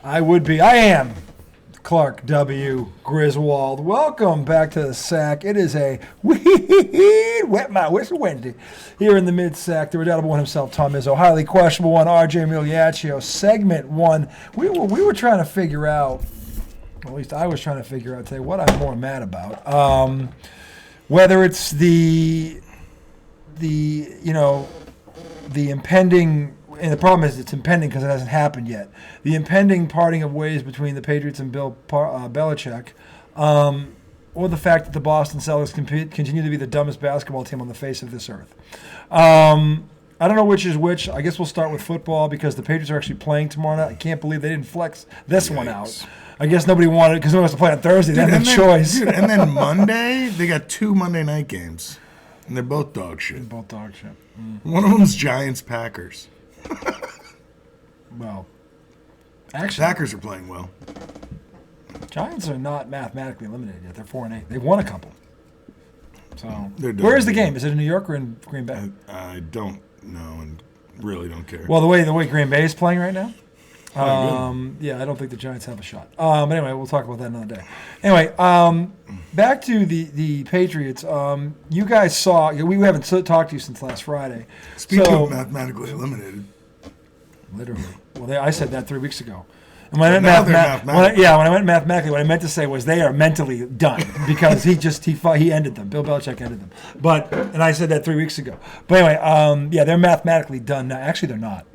I would be. I am Clark W. Griswold. Welcome back to the sack. It is a wet my whistle Wednesday here in the mid-sack. The redoubtable one himself, Tom Izzo. Highly questionable one, RJ Miliaccio. Segment one. We were trying to figure out, at least I was trying to figure out today, what I'm more mad about. Whether it's the impending. And the problem is it's impending because it hasn't happened yet. The impending parting of ways between the Patriots and Belichike, or the fact that the Boston Celtics continue to be the dumbest basketball team on the face of this earth. I don't know which is which. I guess we'll start with football because the Patriots are actually playing tomorrow night. I can't believe they didn't flex this one out. I guess nobody wanted it because nobody wants to play on Thursday. They had no choice. Dude, and then Monday, they got 2 Monday night games. And they're both dog shit. One of them's Giants-Packers. Well, actually, Packers are playing well. Giants are not mathematically eliminated yet. They're 4-8. They've won a couple. So, where is the game? Is it in New York or in Green Bay? I don't know and really don't care. Well, the way Green Bay is playing right now, yeah, I don't think the Giants have a shot. But anyway, we'll talk about that another day. Anyway, back to the Patriots. You guys saw. We haven't talked to you since last Friday. Speaking of mathematically eliminated. Literally. Well, I said that 3 weeks ago. And when I meant mathematically, what I meant to say was they are mentally done because he ended them. Bill Belichick ended them. And I said that 3 weeks ago. But anyway, yeah, they're mathematically done now. Actually, they're not.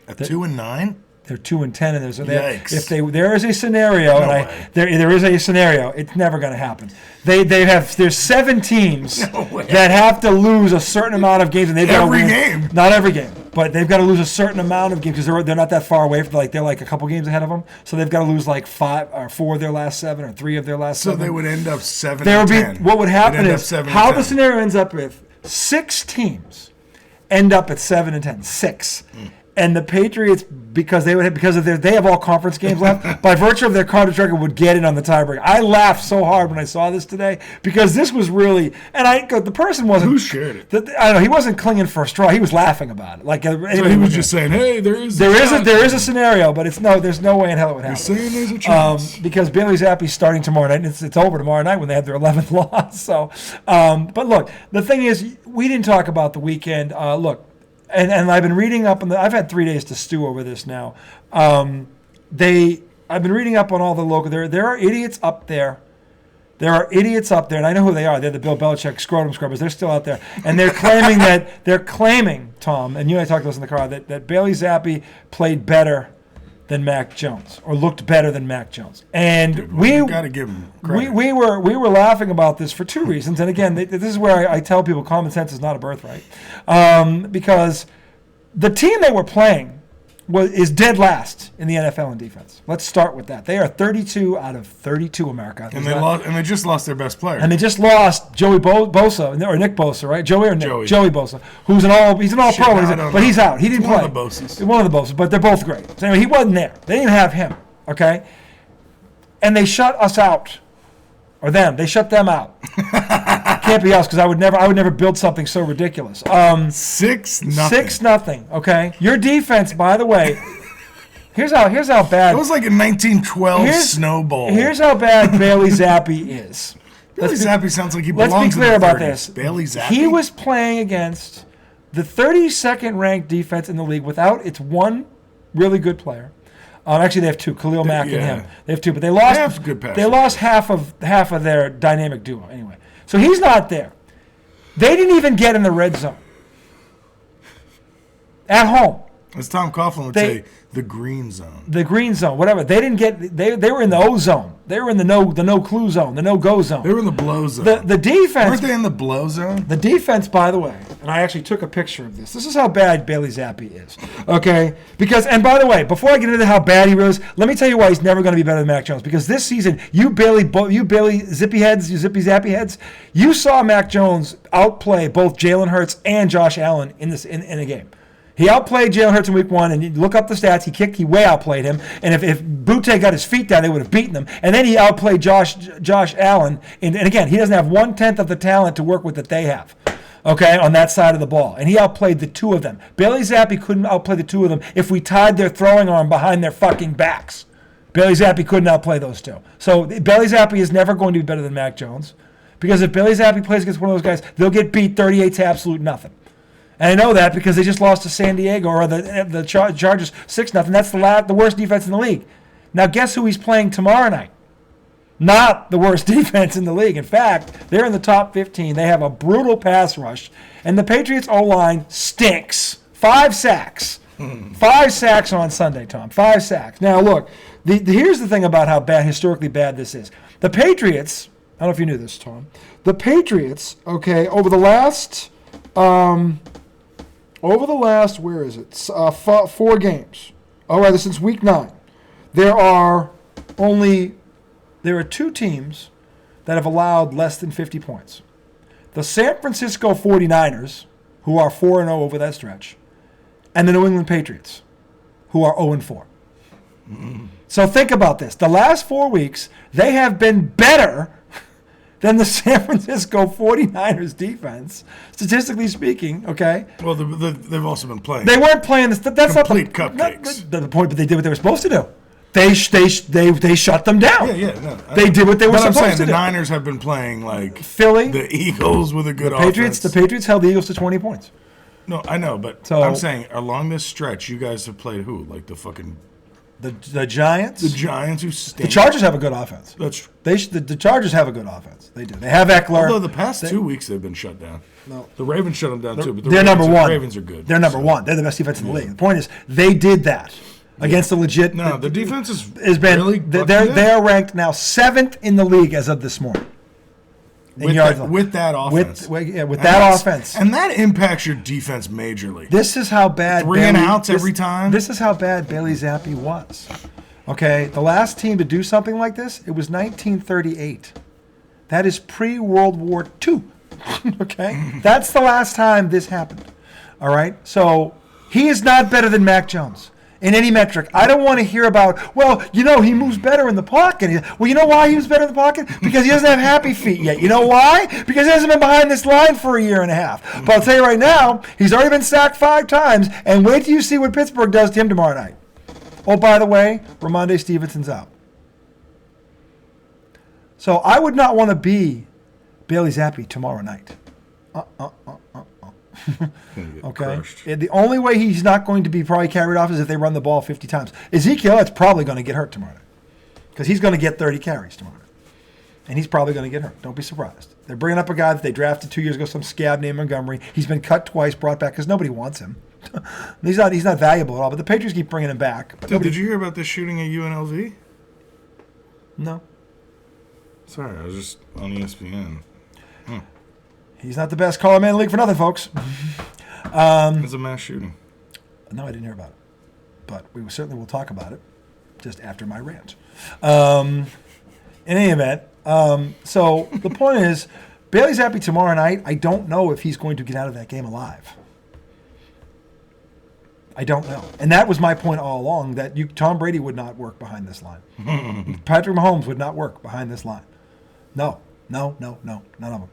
At 2-9. They're 2-10, and Yikes. There is a scenario, there is a scenario. It's never going to happen. There's 7 teams that have to lose a certain amount of games, and they've got to win. Game. Not every game, but they've got to lose a certain amount of games because they're not that far away. They're like a couple games ahead of them, so they've got to lose like 5 or 4 of their last 7 or 3 of their last 7. So they would end up 7-10. What would happen is how the scenario ends up with 6 teams end up at 7-10. 6. And the Patriots, because they have all conference games left, by virtue of their conference record, would get in on the tiebreaker. I laughed so hard when I saw this today because this was really, and the person wasn't. Who shared it? I don't know. He wasn't clinging for a straw. He was laughing about it. So he was just saying, "Hey, there is a scenario, but there's no way in hell it would happen." You're saying there's a chance because Bailey Zappe's starting tomorrow night. And it's over tomorrow night when they have their 11th loss. So, but look, the thing is, we didn't talk about the weekend. Look. And I've been reading up on I've had 3 days to stew over this now. I've been reading up on all the local. There are idiots up there. There are idiots up there, and I know who they are. They're the Bill Belichick scrotum scrubbers. They're still out there, and they're claiming Tom, and you and I talked about this in the car that Bailey Zappe played better than Mac Jones or looked better than Mac Jones. And you got to give him credit. We were laughing about this for 2 reasons. And again, this is where I tell people common sense is not a birthright. Because the team they were playing is dead last in the NFL in defense. Let's start with that. They are 32 out of 32, America. And they just lost their best player. And they just lost Joey Bosa, or Nick Bosa, right? Joey or Nick? Joey Bosa, who's an all-pro, but he's out. He didn't play. One of the Bosas, but they're both great. So anyway, he wasn't there. They didn't have him, okay? And they shut us out. Or them. They shut them out. Can't be us because I would never build something so ridiculous. 6-0. 6-0. Okay. Your defense, by the way. Here's how bad. It was like a 1912 snowball. Here's how bad Bailey Zappe is. Bailey Zappe sounds like he belongs in the 30s. Let's be clear about this. Bailey Zappe. He was playing against the 32nd ranked defense in the league without its one really good player. Actually, they have 2, Khalil Mack and him. They have 2, but they lost half of their dynamic duo anyway. So he's not there. They didn't even get in the red zone. At home. As Tom Coughlin would say, the green zone. The green zone, whatever. They didn't get. They were in the O zone. They were in the no clue zone, the no go zone. They were in the blow zone. The defense. Weren't they in the blow zone? The defense, by the way, and I actually took a picture of this. This is how bad Bailey Zappe is. Okay, and by the way, before I get into how bad he is, let me tell you why he's never going to be better than Mac Jones. Because this season, you Bailey Zippy Zappy heads, you saw Mac Jones outplay both Jalen Hurts and Josh Allen in a game. He outplayed Jalen Hurts in week 1, and you look up the stats. He way outplayed him. And if Butte got his feet down, they would have beaten him. And then he outplayed Josh Allen. And again, he doesn't have 1/10 of the talent to work with that they have. okay, on that side of the ball. And he outplayed the two of them. Bailey Zappe couldn't outplay the two of them if we tied their throwing arm behind their fucking backs. Bailey Zappe couldn't outplay those two. So Bailey Zappe is never going to be better than Mac Jones. Because if Bailey Zappe plays against one of those guys, they'll get beat 38 to absolute nothing. And I know that because they just lost to San Diego or the Chargers 6-0. That's the worst defense in the league. Now guess who he's playing tomorrow night? Not the worst defense in the league. In fact, they're in the top 15. They have a brutal pass rush. And the Patriots O-line stinks. 5 sacks. 5 sacks on Sunday, Tom. 5 sacks. Now, look, here's the thing about how historically bad this is. The Patriots, I don't know if you knew this, Tom. The Patriots, okay, over the last, where is it? 4 games. Oh, rather, since week 9. There are 2 teams that have allowed less than 50 points. The San Francisco 49ers, who are 4-0 over that stretch, and the New England Patriots, who are 0-4. So think about this. The last 4 weeks, they have been better than the San Francisco 49ers defense, statistically speaking, okay? Well, they've also been playing. They weren't playing this. That's complete not cupcakes. The point, but they did what they were supposed to do. They shut them down. Yeah. No, they did what they were supposed to do. The Niners have been playing like Philly, the Eagles with a good offense. The Patriots held the Eagles to 20 points. No, I know, but I'm saying along this stretch, you guys have played who? Like the fucking the Giants. The Giants who stink. The Chargers have a good offense. That's true. The Chargers have a good offense. They do. They have Eckler. Although the past 2 weeks they've been shut down. No, the Ravens shut them down too. But they're number one. The Ravens are good. They're number one. They're the best defense in the league. The point is, they did that against the legit. No, the defense has been. Really they're ranked now 7th in the league as of this morning. With that offense. With that offense. And that impacts your defense majorly. This is how bad 3 and outs every time. This is how bad Bailey Zappe was. Okay, the last team to do something like this, it was 1938. That is pre-World War II. Okay? That's the last time this happened. All right? So he is not better than Mac Jones in any metric. I don't want to hear about, he moves better in the pocket. Well, you know why he moves better in the pocket? Because he doesn't have happy feet yet. You know why? Because he hasn't been behind this line for a year and a half. But I'll tell you right now, he's already been sacked 5 times, and wait till you see what Pittsburgh does to him tomorrow night. Oh, by the way, Ramondre Stevenson's out. So I would not want to be Bailey Zappe tomorrow night. Okay? The only way he's not going to be probably carried off is if they run the ball 50 times. Ezekiel, it's probably going to get hurt tomorrow night. Because he's going to get 30 carries tomorrow night. And he's probably going to get hurt. Don't be surprised. They're bringing up a guy that they drafted 2 years ago, some scab named Montgomery. He's been cut twice, brought back because nobody wants him. He's not valuable at all, but the Patriots keep bringing him back. Did you hear about this shooting at UNLV? No. Sorry, I was just on ESPN. He's not the best caller man in the league for nothing, folks. It's a mass shooting. No, I didn't hear about it. But we certainly will talk about it just after my rant. In any event, so the point is, Bailey Zappe tomorrow night, I don't know if he's going to get out of that game alive. I don't know. And that was my point all along, that Tom Brady would not work behind this line. Patrick Mahomes would not work behind this line. No, none of them.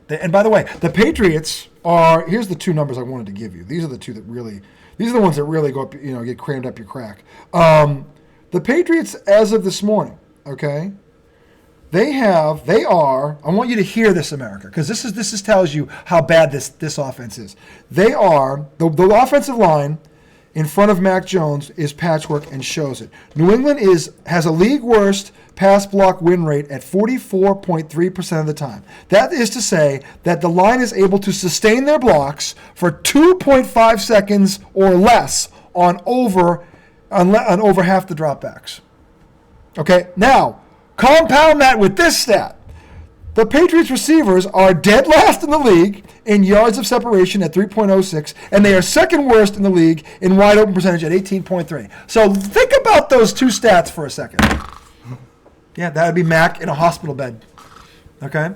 And by the way, the Patriots are, here's the 2 numbers I wanted to give you. These are the 2 that really, these are the ones that really go up, get crammed up your crack. The Patriots, as of this morning, okay, they are, I want you to hear this, America, because this tells you how bad this offense is. They are, the offensive line in front of Mac Jones is patchwork and shows it. New England has a league worst pass block win rate at 44.3% of the time. That is to say that the line is able to sustain their blocks for 2.5 seconds or less on over half the dropbacks. Okay, now compound that with this stat. The Patriots receivers are dead last in the league in yards of separation at 3.06, and they are second worst in the league in wide open percentage at 18.3. So think about those 2 stats for a second. Yeah, that would be Mac in a hospital bed. Okay?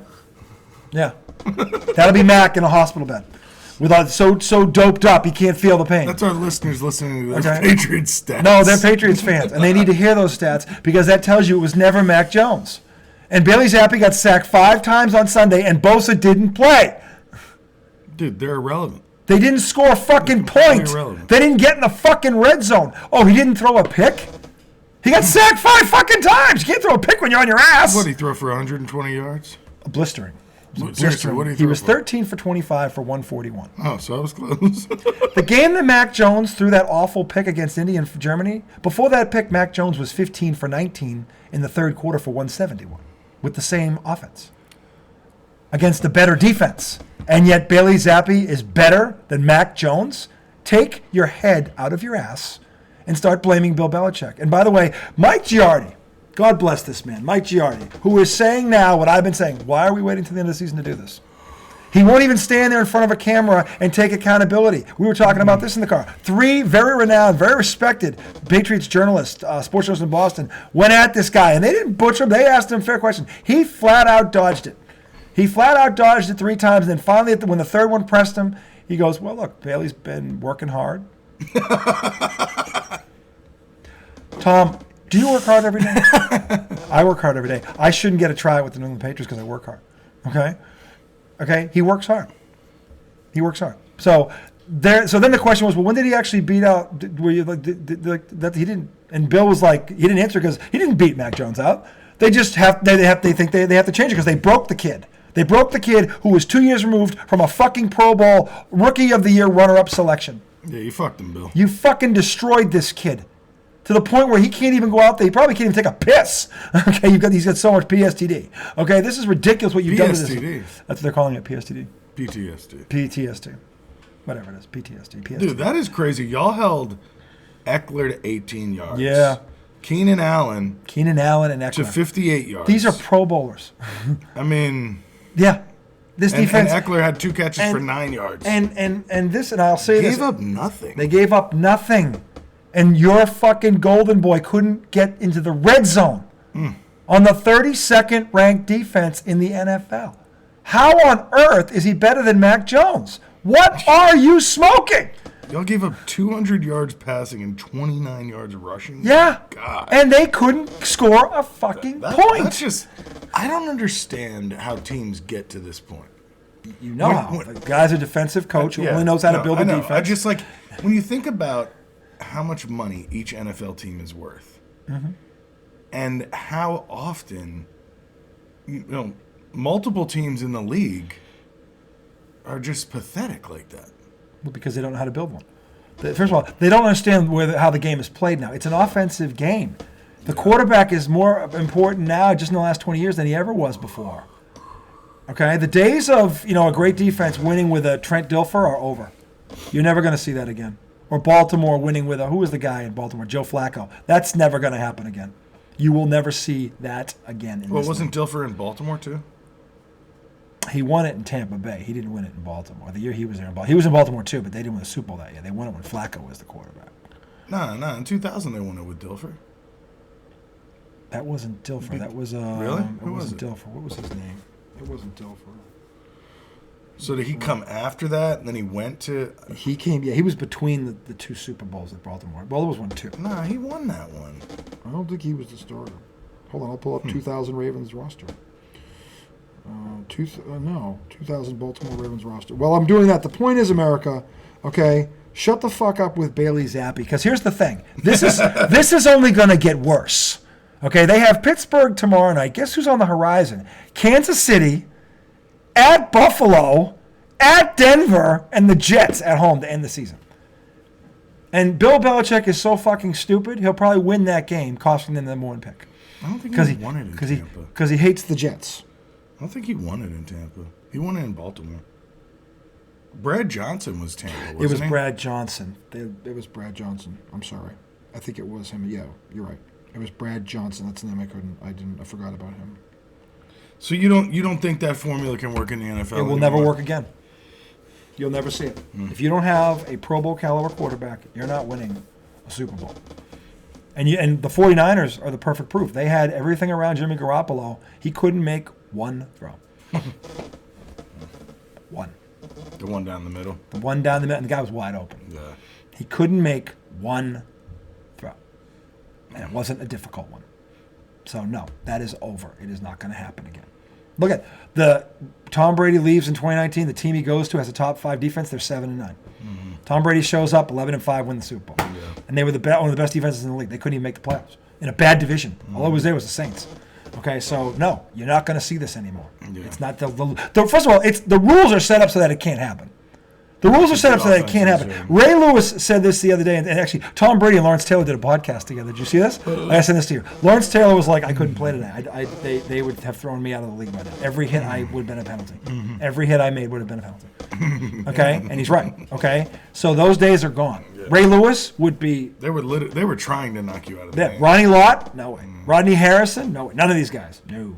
Yeah. That would be Mac in a hospital bed. Without so doped up, he can't feel the pain. That's our listeners listening to those Patriots stats. No, they're Patriots fans, and they need to hear those stats because that tells you it was never Mac Jones. And Bailey Zappe got sacked 5 times on Sunday, and Bosa didn't play. Dude, they're irrelevant. They didn't score a fucking point. Irrelevant. They didn't get in the fucking red zone. Oh, he didn't throw a pick? He got sacked 5 fucking times. You can't throw a pick when you're on your ass. What, did he throw for 120 yards? Blistering. Seriously, what did he throw He was for? 13 for 25 for 141. Oh, so I was close. The game that Mac Jones threw that awful pick against Indy in Germany, before that pick, Mac Jones was 15 for 19 in the third quarter for 171 with the same offense against a better defense. And yet Bailey Zappe is better than Mac Jones? Take your head out of your ass and start blaming Bill Belichick. And by the way, Mike Giardi, God bless this man, Mike Giardi, who is saying now what I've been saying. Why are we waiting till the end of the season to do this? He won't even stand there in front of a camera and take accountability. We were talking about this in the car. 3 very renowned, very respected Patriots journalists, sports journalists in Boston, went at this guy, and they didn't butcher him. They asked him fair questions. He flat out dodged it. He flat out dodged it 3 times, and then finally, when the third one pressed him, he goes, well, look, Bailey's been working hard. Tom, do you work hard every day? I work hard every day. I shouldn't get a tryout with the New England Patriots because I work hard. Okay? He works hard. So then the question was, well, when did he actually beat out? Were you that he didn't? And Bill was like, he didn't answer because he didn't beat Mac Jones out. They just have they think they have to change it because they broke the kid. They broke the kid who was 2 years removed from a fucking Pro Bowl Rookie of the Year runner-up selection. Yeah, you fucked him, Bill. You fucking destroyed this kid to the point where he can't even go out there. He probably can't even take a piss. Okay, he's got so much PSTD. Okay, this is ridiculous what you've done to this. PSTD. That's what they're calling it, PSTD. PTSD. Whatever it is, PTSD. Dude, that is crazy. Y'all held Eckler to 18 yards. Yeah. Keenan Allen and Eckler. to 58 yards. These are Pro Bowlers. I mean... Yeah. This defense... And Eckler had 2 catches for 9 yards. And this, and I'll say this... They gave up nothing. They gave up nothing. And your fucking golden boy couldn't get into the red zone on the 32nd ranked defense in the NFL. How on earth is he better than Mac Jones? What are you smoking? Y'all gave up 200 yards passing and 29 yards rushing? Yeah. God. And they couldn't score a fucking point. That's just... I don't understand how teams get to this point. You know how. The guy's a defensive coach who only knows how to build a defense. I just like... When you think about how much money each NFL team is worth and how often, multiple teams in the league are just pathetic like that. Well, because they don't know how to build one. First of all, they don't understand how the game is played now. It's an offensive game. The quarterback is more important now, just in the last 20 years, than he ever was before. Okay? The days of, a great defense winning with a Trent Dilfer are over. You're never going to see that again. Or Baltimore winning with who was the guy in Baltimore? Joe Flacco. That's never going to happen again. You will never see that again. Wasn't Dilfer in Baltimore too? He won it in Tampa Bay. He didn't win it in Baltimore. The year he was there in Baltimore. He was in Baltimore too, but they didn't win the Super Bowl that year. They won it when Flacco was the quarterback. No. In 2000 they won it with Dilfer. That wasn't Dilfer. That was really? Who was it? Dilfer. What was his name? It wasn't Dilfer. So did he come after that, and then he went to... He came, he was between the 2 Super Bowls at Baltimore. Well, there was one, too. Nah, he won that one. I don't think he was the starter. Hold on, I'll pull up 2000 Ravens roster. 2000 Baltimore Ravens roster. Well, I'm doing that. The point is, America, okay, shut the fuck up with Bailey Zappe, because here's the thing. This is only going to get worse. Okay, they have Pittsburgh tomorrow night. Guess who's on the horizon? Kansas City, at Buffalo, at Denver, and the Jets at home to end the season. And Bill Belichick is so fucking stupid, he'll probably win that game, costing them the number 1 pick. I don't think he won it in Tampa. Because he hates the Jets. I don't think he won it in Tampa. He won it in Baltimore. Brad Johnson was Tampa, wasn't It was he? Brad Johnson. It was Brad Johnson. I'm sorry. I think it was him. Yeah, you're right. It was Brad Johnson. That's the name I forgot about him. So you don't think that formula can work in the NFL? It will never work again. You'll never see it. If you don't have a Pro Bowl caliber quarterback, you're not winning a Super Bowl. And the 49ers are the perfect proof. They had everything around Jimmy Garoppolo. He couldn't make one throw. One. The one down the middle? The one down the middle, and the guy was wide open. Yeah. He couldn't make one throw. And it wasn't a difficult one. So, no, that is over. It is not going to happen again. Look at the Tom Brady leaves in 2019. The team he goes to has a top 5 defense. They're 7-9. Mm-hmm. Tom Brady shows up 11-5, win the Super Bowl, and they were one of the best defenses in the league. They couldn't even make the playoffs in a bad division. Mm-hmm. All it was there was the Saints. Okay, so no, you're not going to see this anymore. Yeah. It's not first of all, the rules are set up so that it can't happen. The rules are set up so that it can't happen. Ray Lewis said this the other day, and actually, Tom Brady and Lawrence Taylor did a podcast together. Did you see this? I sent this to you. Lawrence Taylor was like, I couldn't play today. They would have thrown me out of the league by now. Every hit I would have been a penalty. Mm-hmm. Every hit I made would have been a penalty. Okay? And he's right. Okay? So those days are gone. Yeah. Ray Lewis would be... They were trying to knock you out of the game. Ronnie Lott? No way. Rodney Harrison? No way. None of these guys. No.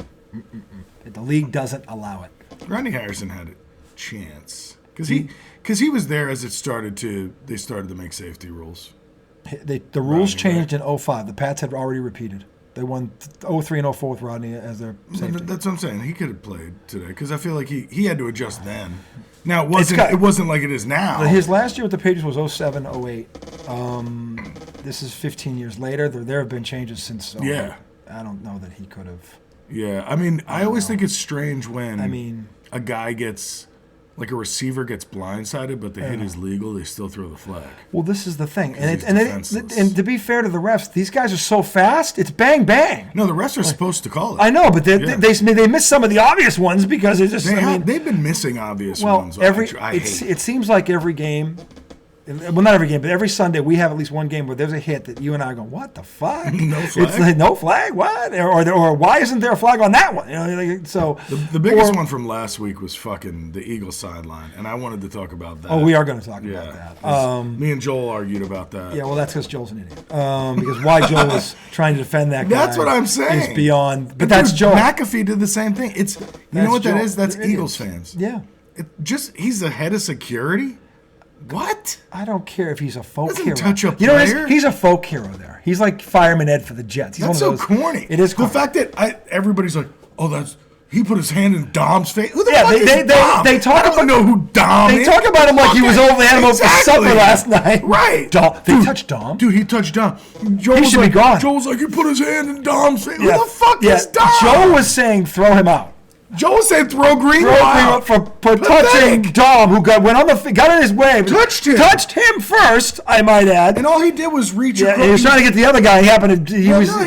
The league doesn't allow it. Rodney Harrison had a chance. Because he was there as they started to make safety rules. The rules changed in 2005. The Pats had already repeated. They won 2003 and 2004 with Rodney as their safety. That's what I'm saying. He could have played today because I feel like he had to adjust then. Now, it wasn't like it is now. His last year with the Patriots was 2007, 2008. This is 15 years later. There have been changes since. Yeah. I don't know that he could have. Yeah. I mean, I always think it's strange when a guy gets... Like a receiver gets blindsided, but the hit is legal. They still throw the flag. Well, this is the thing, and to be fair to the refs, these guys are so fast. It's bang bang. No, the refs are supposed to call it. I know, but they miss some of the obvious ones because it's just. They've been missing obvious ones. It seems like every game. Well, not every game, but every Sunday we have at least one game where there's a hit that you and I go, "What the fuck? No flag? It's like, no flag? What? Or why isn't there a flag on that one?" So the biggest one from last week was fucking the Eagles sideline, and I wanted to talk about that. Oh, we are going to talk about that. Me and Joel argued about that. Yeah, well, that's because Joel's an idiot. Because why Joel was trying to defend that guy? That's what I'm saying. Is beyond. But that's Joel. McAfee did the same thing. You know what Joel. That is? That's Eagles fans. Yeah. He's the head of security. What? I don't care if he's a folk hero. Touch a player. He's a folk hero there. He's like Fireman Ed for the Jets. That's so corny. It is corny. The fact that everybody's like, oh, he put his hand in Dom's face. Who the fuck is Dom? They talk I don't know who Dom is. They talk about him like he was over the animal for supper last night. Right. They touched Dom. Dude, he touched Dom. He should be gone. Joel's like, he put his hand in Dom's face. Who the fuck is Dom? Joe was saying throw him out. Joel said throw Greenlaw out for touching Dom, who got in his way. Touched him first, I might add. And all he did was reach across. He was trying to get the other guy. He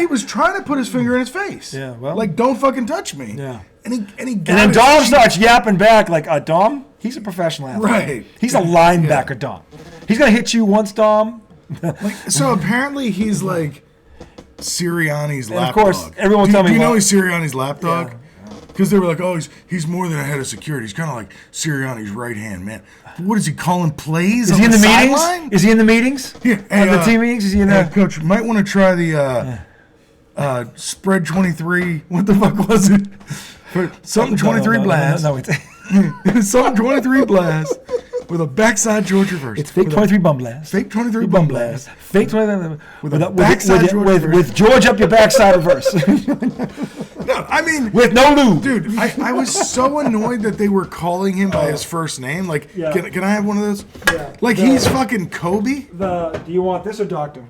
was trying to put his finger in his face. Yeah, well. Like, don't fucking touch me. Yeah. And then Dom starts yapping back like, Dom, he's a professional athlete. Right. He's a linebacker, Dom. He's going to hit you once, Dom. So apparently he's like Sirianni's lapdog. Of course, everyone will tell me. Do you know he's Sirianni's lapdog? Yeah. Because they were like, oh, he's more than a head of security. He's kind of like Sirianni's right hand man. What is he calling plays? Is he in the meetings? Is he in the meetings? Yeah, the team meetings. Is he in there? Coach, you might want to try the spread 23. What the fuck was it? Something 23 blast. No, it's something 23 blast with a backside George reverse. It's fake 23 bum blast. Fake 23 bum blast. Fake 23 with a backside George reverse. With George up your backside reverse. No, I mean, with no lube. Dude, I was so annoyed that they were calling him by his first name. Like, can I have one of those? Yeah. Like, he's fucking Kobe. Do you want this or Doctor?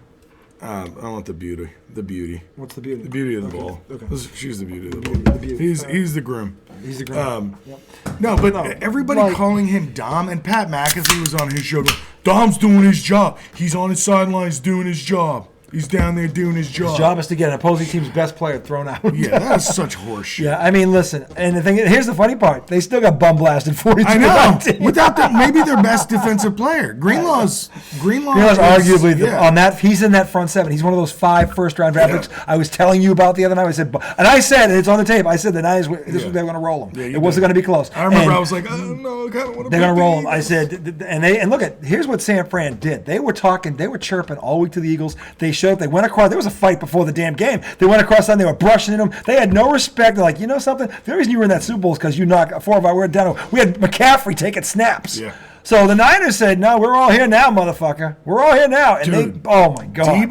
I want the beauty. The beauty. What's the beauty? The beauty of the ball. Okay. She's the beauty of the ball. He's the groom. He's the groom. No, but everybody calling him Dom, and Pat McAfee was on his show going, Dom's doing his job. He's on his sidelines doing his job. He's down there doing his job. His job is to get an opposing team's best player thrown out. Yeah, that is such horseshit. Yeah, I mean, listen, and the thing is, here's the funny part. They still got bum blasted 42-19. I know. Without that, maybe their best defensive player. Greenlaw's arguably on that. He's in that front seven. He's one of those 5 first-round draft picks I was telling you about the other night. I said, and it's on the tape. I said the Niners, they were going to roll him. Yeah, it wasn't going to be close. I remember I was like, oh no, I kind of want to. They're going to roll him. I said, and look at here's what San Fran did. They were chirping all week to the Eagles. They showed up. They went across. There was a fight before the damn game. They went across and they were brushing in them. They had no respect. They're like, you know something? The reason you were in that Super Bowl is because you knocked 4 of our word down. We had McCaffrey taking snaps. Yeah. So the Niners said, no, we're all here now, motherfucker. We're all here now. And Dude, oh my God.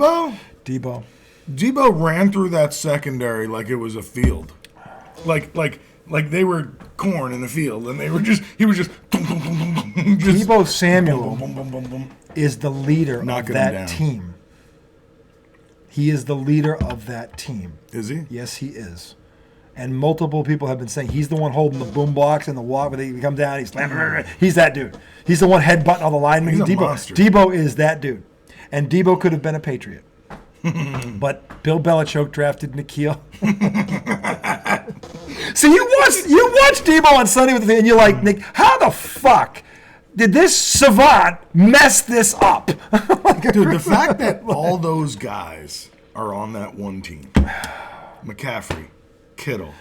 Debo ran through that secondary like it was a field. Like they were corn in a field, and he was just Debo Samuel is the leader of that team. He is the leader of that team. Is he? Yes, he is. And multiple people have been saying he's the one holding the boombox in the walk where they come down. He's he's that dude. He's the one headbutting all the linemen. He's a monster. Debo is that dude. And Debo could have been a Patriot. But Bill Belichoke drafted Nikhil. So you watch Debo on Sunday with the and you're like, Nick, how the fuck did this savant mess this up? Dude, the fact that all those guys are on that one team, McCaffrey, Kittle,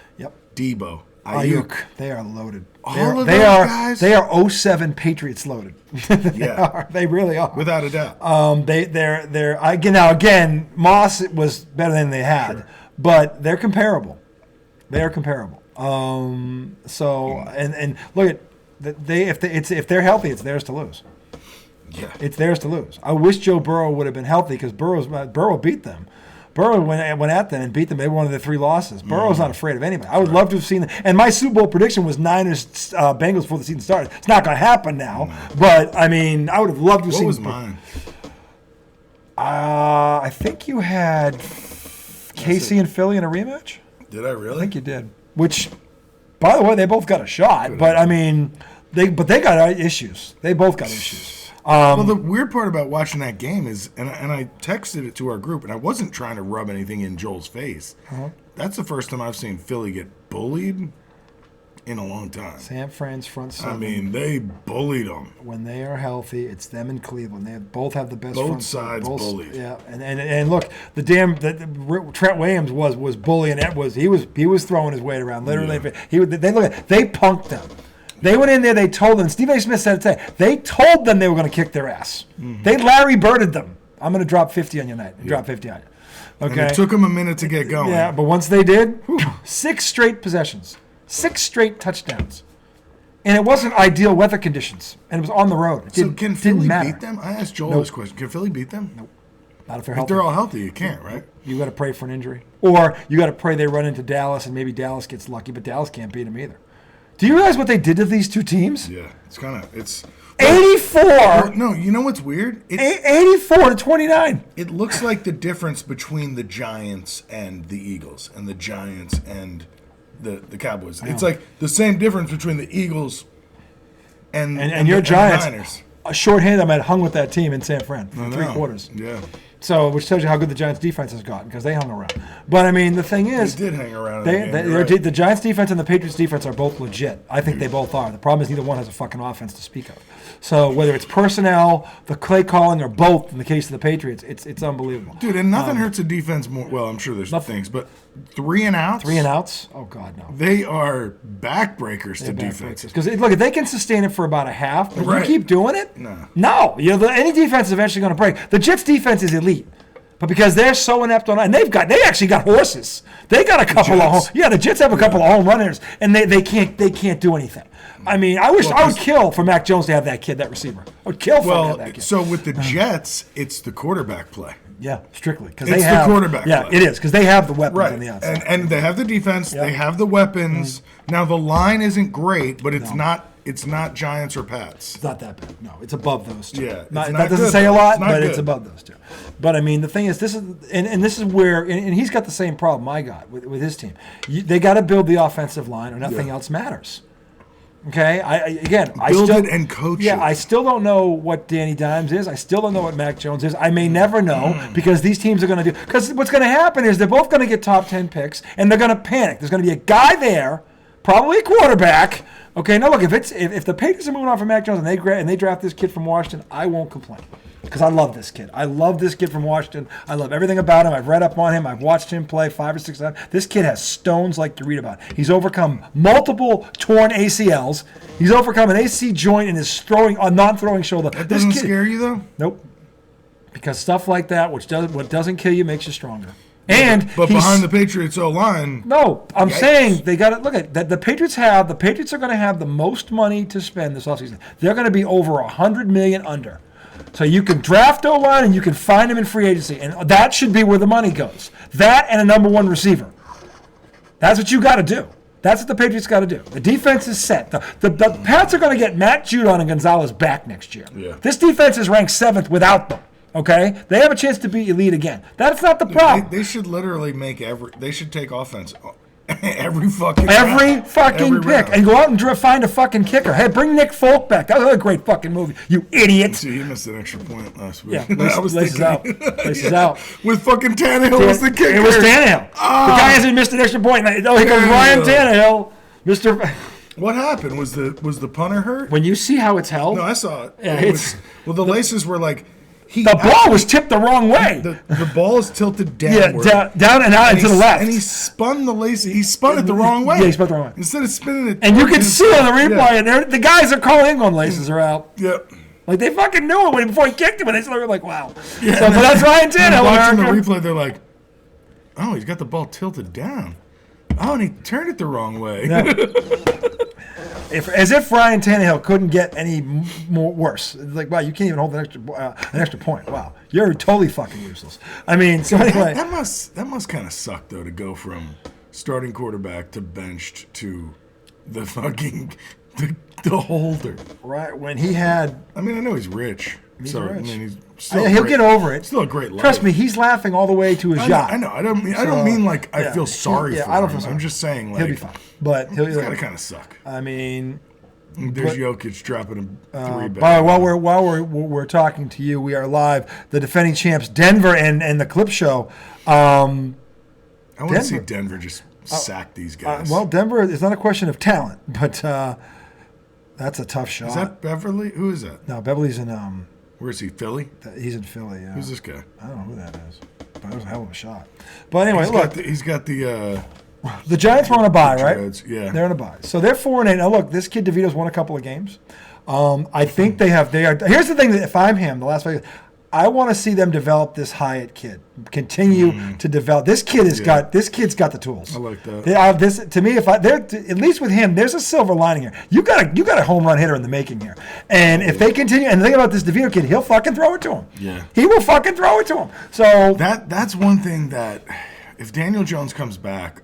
Debo, Ayuk, they are loaded. They are 07 Patriots loaded. They really are, without a doubt. They're again. Moss was better than they had, but they're comparable. They are comparable. So look at if they're healthy, it's theirs to lose. Yeah, it's theirs to lose. I wish Joe Burrow would have been healthy because Burrow beat them. Burrow went at them and beat them. They were one of the 3 losses. Burrow's not afraid of anybody. I would love to have seen them. And my Super Bowl prediction was Niners Bengals before the season started. It's not going to happen now. But, I mean, I would have loved to have seen. What was mine? I think you had KC and Philly in a rematch. Did I really? I think you did. Which, by the way, they both got a shot. But, I mean, they got issues. They both got issues. Well, the weird part about watching that game is, and I texted it to our group, and I wasn't trying to rub anything in Joel's face. That's the first time I've seen Philly get bullied in a long time. San Fran's front seven. I mean, they bullied them. When they are healthy, it's them in Cleveland. They both have the best both front sides seven. bullied. Yeah, and look, the Trent Williams was bullying. He was throwing his weight around. Literally, they punked them. They went in there, they told them, Stephen A. Smith said it today, they told them they were going to kick their ass. They Larry Birded them. I'm going to drop 50 on you tonight. Drop 50 on you. Okay. And it took them a minute to get going. Yeah, but once they did, 6 straight possessions, 6 straight touchdowns. And it wasn't ideal weather conditions. And it was on the road. So can Philly beat them? I asked Joel this question. Can Philly beat them? Nope. Not if they're healthy. If they're all healthy, you can't, right? You got to pray for an injury. Or you got to pray they run into Dallas and maybe Dallas gets lucky, but Dallas can't beat them either. Do you realize what they did to these 2 teams? Yeah, it's 84. No, you know what's weird? 84 to 29. It looks like the difference between the Giants and the Eagles, and the Giants and the Cowboys. It's like the same difference between the Eagles and your Giants. And the Niners. A shorthand I had hung with that team in San Fran for 3 quarters. Yeah. So, which tells you how good the Giants' defense has gotten because they hung around. But I mean, the thing is, they did hang around. The Giants' defense and the Patriots' defense are both legit. I think they both are. The problem is neither one has a fucking offense to speak of. So whether it's personnel, the play calling, or both, in the case of the Patriots, it's unbelievable. Dude, and nothing hurts a defense more. Well, I'm sure there's things, but 3 and outs. 3 and outs? Oh God, no. They are backbreakers to defense. Because look, if they can sustain it for about a half, but you keep doing it, no. Any defense is eventually going to break. The Jets' defense is elite. But because they're so inept on, and they actually got horses. They got a couple of the Jets have a couple of home runners, and they can't do anything. I mean, I would kill for Mac Jones to have that receiver. I would kill for him to have that kid. So with the Jets, it's the quarterback play. Yeah, strictly because it's the quarterback. Yeah, play. it is because they have the weapons on the outside, and they have the defense. They have the weapons. Now the line isn't great, but it's not. It's not Giants or Pats. It's not that bad. No, it's above those 2. Yeah, that doesn't say a lot, but it's above those 2. But I mean, the thing is, this is where, and he's got the same problem I got with his team. They got to build the offensive line, or nothing else matters. Okay, build it and coach it. Yeah, I still don't know what Danny Dimes is. I still don't know what Mac Jones is. I may never know because these teams are going to do. Because what's going to happen is they're both going to get top 10 picks, and they're going to panic. There's going to be a guy there, probably a quarterback. Okay, now look, if the Patriots are moving on from Mac Jones and they draft this kid from Washington, I won't complain because I love this kid. I love this kid from Washington. I love everything about him. I've read up on him. I've watched him play 5 or 6 times. This kid has stones like you read about. He's overcome multiple torn ACLs. He's overcome an AC joint in his non-throwing shoulder. That doesn't scare you though? Nope. Because stuff like that, what doesn't kill you, makes you stronger. But behind the Patriots O-line. No, I'm saying they got to look at that. The Patriots are going to have the most money to spend this offseason. They're going to be over $100 million under. So you can draft O-line and you can find them in free agency, and that should be where the money goes. That and a number 1 receiver. That's what you got to do. That's what the Patriots got to do. The defense is set. The Pats are going to get Matt Judon and Gonzalez back next year. Yeah. This defense is ranked 7th without them. Okay, they have a chance to be elite again. That's not the problem. They should literally they should take offense Every fucking pick, round. and go out and find a fucking kicker. Hey, bring Nick Folk back. That was a great fucking movie. You idiot. See, he missed an extra point last week. Yeah, laces out. With fucking Tannehill as the kicker. It was Tannehill. The guy hasn't missed an extra point. He goes Ryan Tannehill, Mr. What happened? Was the punter hurt? When you see how it's held, No, I saw it. Yeah, the laces were like. The ball was tipped the wrong way. The ball is tilted downward. Yeah, down and out and to the left. And he spun the lace. He spun it the wrong way. Yeah, he spun it the wrong way. Instead of spinning it. And you can see on the replay, and the guys are calling in going, laces are out. Yep. Like, they fucking knew it before he kicked him, and they were like, wow. Yeah, but that's Ryan Tannehill. Watching the replay, they're like, oh, he's got the ball tilted down. Oh, and he turned it the wrong way. Yeah. As if Ryan Tannehill couldn't get any more worse. It's like, wow, you can't even hold an extra point. Wow, you're totally fucking useless. I mean, so anyway, that must kind of suck though to go from starting quarterback to benched to the fucking the holder. Right when he had. I mean, I know he's rich. He's rich. I mean, he's still he'll get over it. Still a great life. Trust me, he's laughing all the way to his yacht. I know. I don't mean like I feel sorry for him. I don't feel sorry. I'm just saying like he'll be fine. But he's gotta kind of suck. I mean, there's Jokic dropping him 3 back. While we're talking to you, we are live. The defending champs, Denver, and the Clip Show. I want to see Denver just sack these guys. Well, Denver is not a question of talent, but that's a tough shot. Is that Beverly? Who is that? No, Beverly's in. Where is he? Philly? He's in Philly. Yeah. Who's this guy? I don't know who that is, but it was a hell of a shot. But anyway, he's got the. The Giants were on a bye, right? Yeah, they're on a bye, so they're 4-8. Now look, this kid DeVito's won a couple of games. I think they are. Here's the thing: that if I'm him, the last fight, I want to see them develop this Hyatt kid. Continue to develop. This kid has got. This kid's got the tools. I like that. This to me, at least with him, there's a silver lining here. You got a home run hitter in the making here. And if they continue, and the thing about this DeVito kid, he'll fucking throw it to him. Yeah, he will fucking throw it to him. So that's one thing that if Daniel Jones comes back,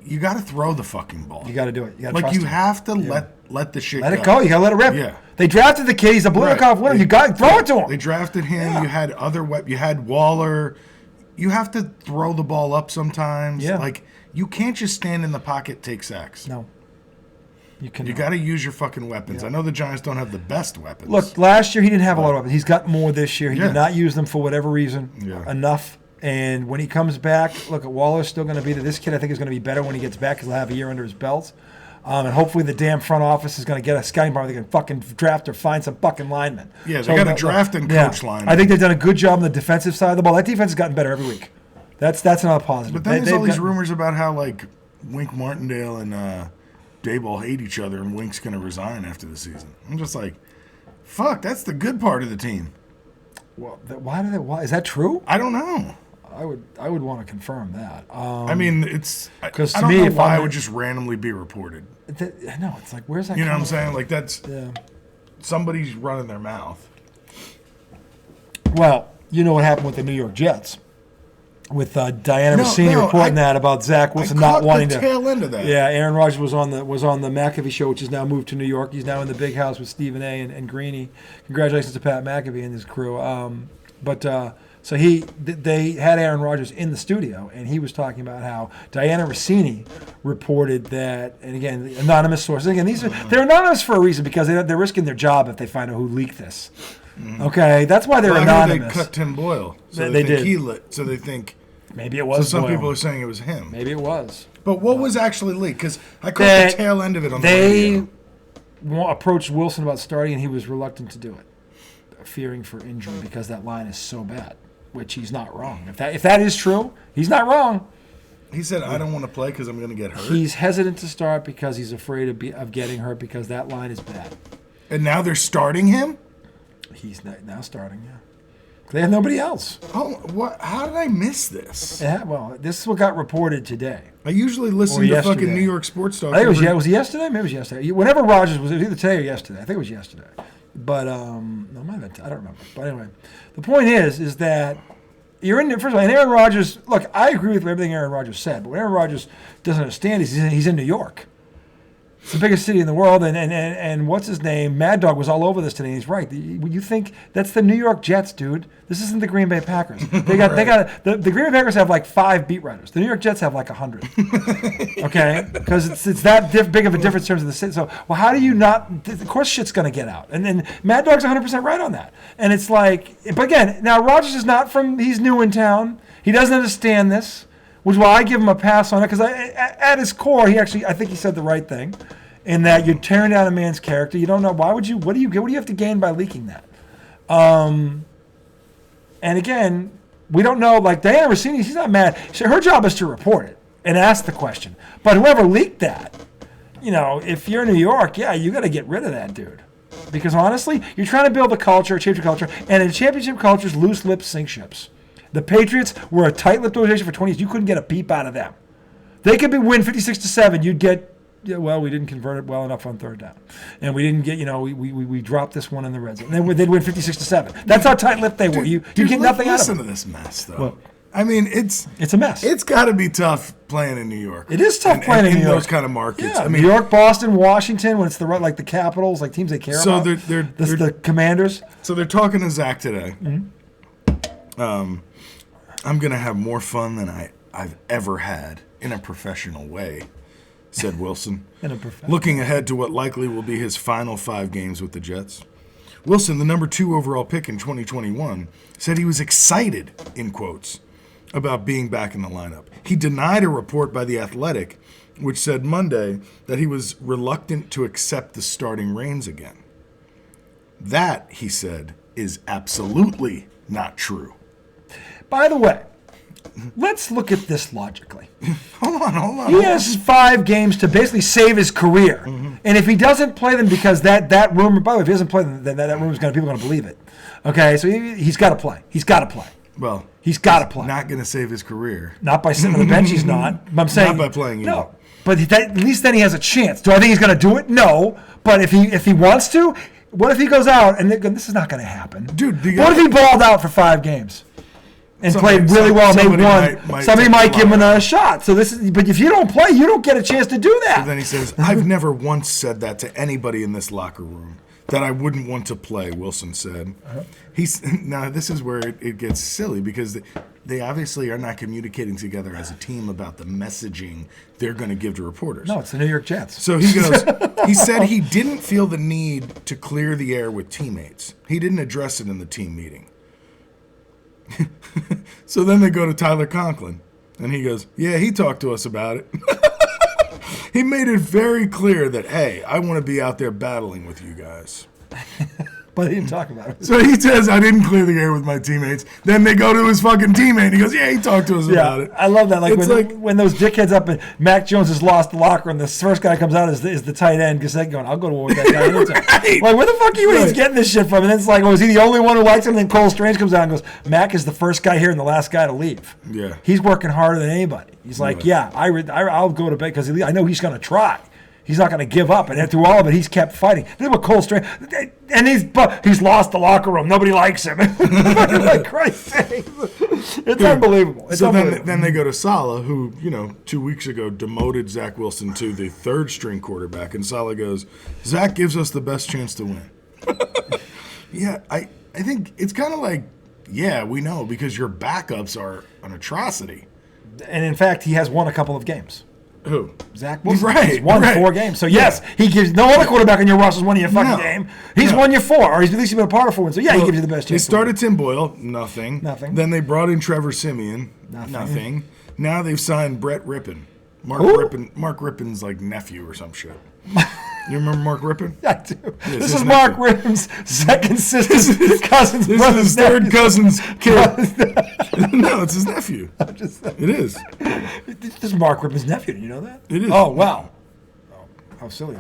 you got to throw the fucking ball. You got to do it. You like you have to let the shit let it go. You got to let it rip. Yeah. They drafted the kid. He's a Belichoke winner. You got to throw it to him. They drafted him. Yeah. You had you had Waller. You have to throw the ball up sometimes. Yeah. Like you can't just stand in the pocket, take sacks. No. You got to use your fucking weapons. Yeah. I know the Giants don't have the best weapons. Look, last year he didn't have a lot of weapons. He's got more this year. He did not use them for whatever reason. Yeah. Enough. And when he comes back, look, Waller's still going to be there. This kid, I think, is going to be better when he gets back because he'll have a year under his belt. And hopefully the damn front office is going to get a scouting bar. They can fucking draft or find some fucking linemen. Yeah, they got to draft and coach linemen. I think they've done a good job on the defensive side of the ball. That defense has gotten better every week. That's another positive. But then there's all these rumors about how, like, Wink Martindale and Daboll hate each other and Wink's going to resign after the season. I'm just like, fuck, that's the good part of the team. Well, why is that true? I don't know. I would want to confirm that. I mean, it's because to I don't me, know why it would just randomly be reported. No, it's like where's that? You know what I'm saying? Like that's somebody's running their mouth. Well, you know what happened with the New York Jets, with Diana Rossini reporting that about Zach Wilson not wanting to. Tail end of that. Yeah, Aaron Rodgers was on the McAfee show, which has now moved to New York. He's now in the big house with Stephen A. and Greeny. Congratulations to Pat McAfee and his crew. So they had Aaron Rodgers in the studio, and he was talking about how Diana Rossini reported that, and again, anonymous sources. Again, they're anonymous for a reason because they're risking their job if they find out who leaked this. Okay, that's why they're anonymous. They cut Tim Boyle, so they think did. he lit. So they think maybe it was. So some Boyle. people are saying it was him. Maybe it was. But what was actually leaked? Because I caught the tail end of it on the radio. They approached Wilson about starting, and he was reluctant to do it, fearing for injury because that line is so bad. Which he's not wrong. If that is true, he's not wrong. He said, "I don't want to play because I'm going to get hurt." He's hesitant to start because he's afraid of getting hurt because that line is bad. And now they're starting him? He's now starting, yeah. They have nobody else. Oh, what? How did I miss this? Yeah, well, this is what got reported today. I usually listen to fucking New York sports talk. I think was it yesterday? Maybe it was yesterday. Whenever Rodgers was either today or yesterday. I think it was yesterday. But no, I don't remember. But anyway, the point is that you're in. First of all, and Aaron Rodgers. Look, I agree with everything Aaron Rodgers said, but what Aaron Rodgers doesn't understand is he's in New York. It's the biggest city in the world, and what's his name? Mad Dog was all over this today. He's right. You think that's the New York Jets, dude? This isn't the Green Bay Packers. They got the Green Bay Packers have like 5 beat writers. The New York Jets have like 100. Okay, because it's that big of a difference in terms of the city. So, well, how do you not? Of course, shit's gonna get out. And then Mad Dog's 100% right on that. And it's like, but again, now Rodgers is not from. He's new in town. He doesn't understand this, which is why I give him a pass on it. Because at his core, I think he said the right thing, in that you're tearing down a man's character. You don't know why would you. What do you have to gain by leaking that? And again, we don't know. Like Diana Rossini, she's not mad. Her job is to report it and ask the question. But whoever leaked that, if you're in New York, yeah, you got to get rid of that dude. Because honestly, you're trying to build a culture, change your culture, and in championship cultures, loose lips sink ships. The Patriots were a tight-lipped organization for 20 years. You couldn't get a peep out of them. They could win 56-7. You'd get, we didn't convert it well enough on third down, and we didn't get, we dropped this one in the red zone. And then they'd win 56-7. That's how tight-lipped they were. You get nothing out of them. Listen to this mess, though. Well, I mean, it's a mess. It's got to be tough playing in New York. It is tough playing in New York. Those kind of markets. Yeah, I mean, New York, Boston, Washington, when it's the Capitals, like teams they care about. So they're the Commanders. So they're talking to Zach today. Mm-hmm. I'm going to have more fun than I've ever had in a professional way, said Wilson, looking ahead to what likely will be his final 5 games with the Jets. Wilson, the number 2 overall pick in 2021, said he was excited, in quotes, about being back in the lineup. He denied a report by The Athletic, which said Monday that he was reluctant to accept the starting reins again. That, he said, is absolutely not true. By the way, let's look at this logically. Hold on. He has 5 games to basically save his career. Mm-hmm. And if he doesn't play them because that rumor, by the way, if he doesn't play them, then that rumor is people are going to believe it. Okay, so he's got to play. Well, he's got to play. Not going to save his career. Not by sitting on the bench, he's not. But I'm saying, not by playing either. No, but at least then he has a chance. Do I think he's going to do it? No. But if he wants to, what if he goes out and this is not going to happen? Dude, what if he balled out for 5 games? And played really well, and they won. Somebody might give him another shot. So but if you don't play, you don't get a chance to do that. So then he says, "I've never once said that to anybody in this locker room that I wouldn't want to play." Wilson said. Now this is where it gets silly because they obviously are not communicating together as a team about the messaging they're going to give to reporters. No, it's the New York Jets. So he goes. He said he didn't feel the need to clear the air with teammates. He didn't address it in the team meeting. So then they go to Tyler Conklin, and he goes, yeah, he talked to us about it. He made it very clear that, hey, I want to be out there battling with you guys. But he didn't talk about it. So he says, I didn't clear the air with my teammates. Then they go to his fucking teammate, and he goes, yeah, he talked to us about it. I love that. When those dickheads up and Mac Jones has lost the locker, and the first guy comes out is the tight end, because they're going, I'll go to war with that guy anytime. Right. Like, where the fuck are you He's getting this shit from? And then it's like, is he the only one who likes him? And then Cole Strange comes out and goes, Mac is the first guy here and the last guy to leave. Yeah. He's working harder than anybody. He's like, I'll go to bed because I know he's going to try. He's not going to give up, and through all of it, he's kept fighting. This is what Cole Strange, and he's lost the locker room. Nobody likes him. Like Christ's sake, it's unbelievable. It's unbelievable. Then they go to Saleh, who 2 weeks ago demoted Zach Wilson to the 3rd string quarterback, and Saleh goes, Zach gives us the best chance to win. Yeah, I think it's kind of like, yeah, we know because your backups are an atrocity. And in fact, he has won a couple of games. Who? Zach Wilson. Right. He's won 4 games. So, yes, he gives no other quarterback on your roster has won you a fucking game. He's won you 4, or he's at least been a part of 4 wins. So, he gives you the best chance. They started Tim Boyle. Nothing. Then they brought in Trevor Siemian. Nothing. Now they've signed Brett Rippon. Mark Rippon's like nephew or some shit. You remember Mark Rippon? I do. This is Mark Rippon's second sister's cousin's This brother's is his third cousin's kid. No, it's his nephew. It is. This is Mark Rippon's nephew. Did you know that? It is. Oh, wow. Oh, how silly.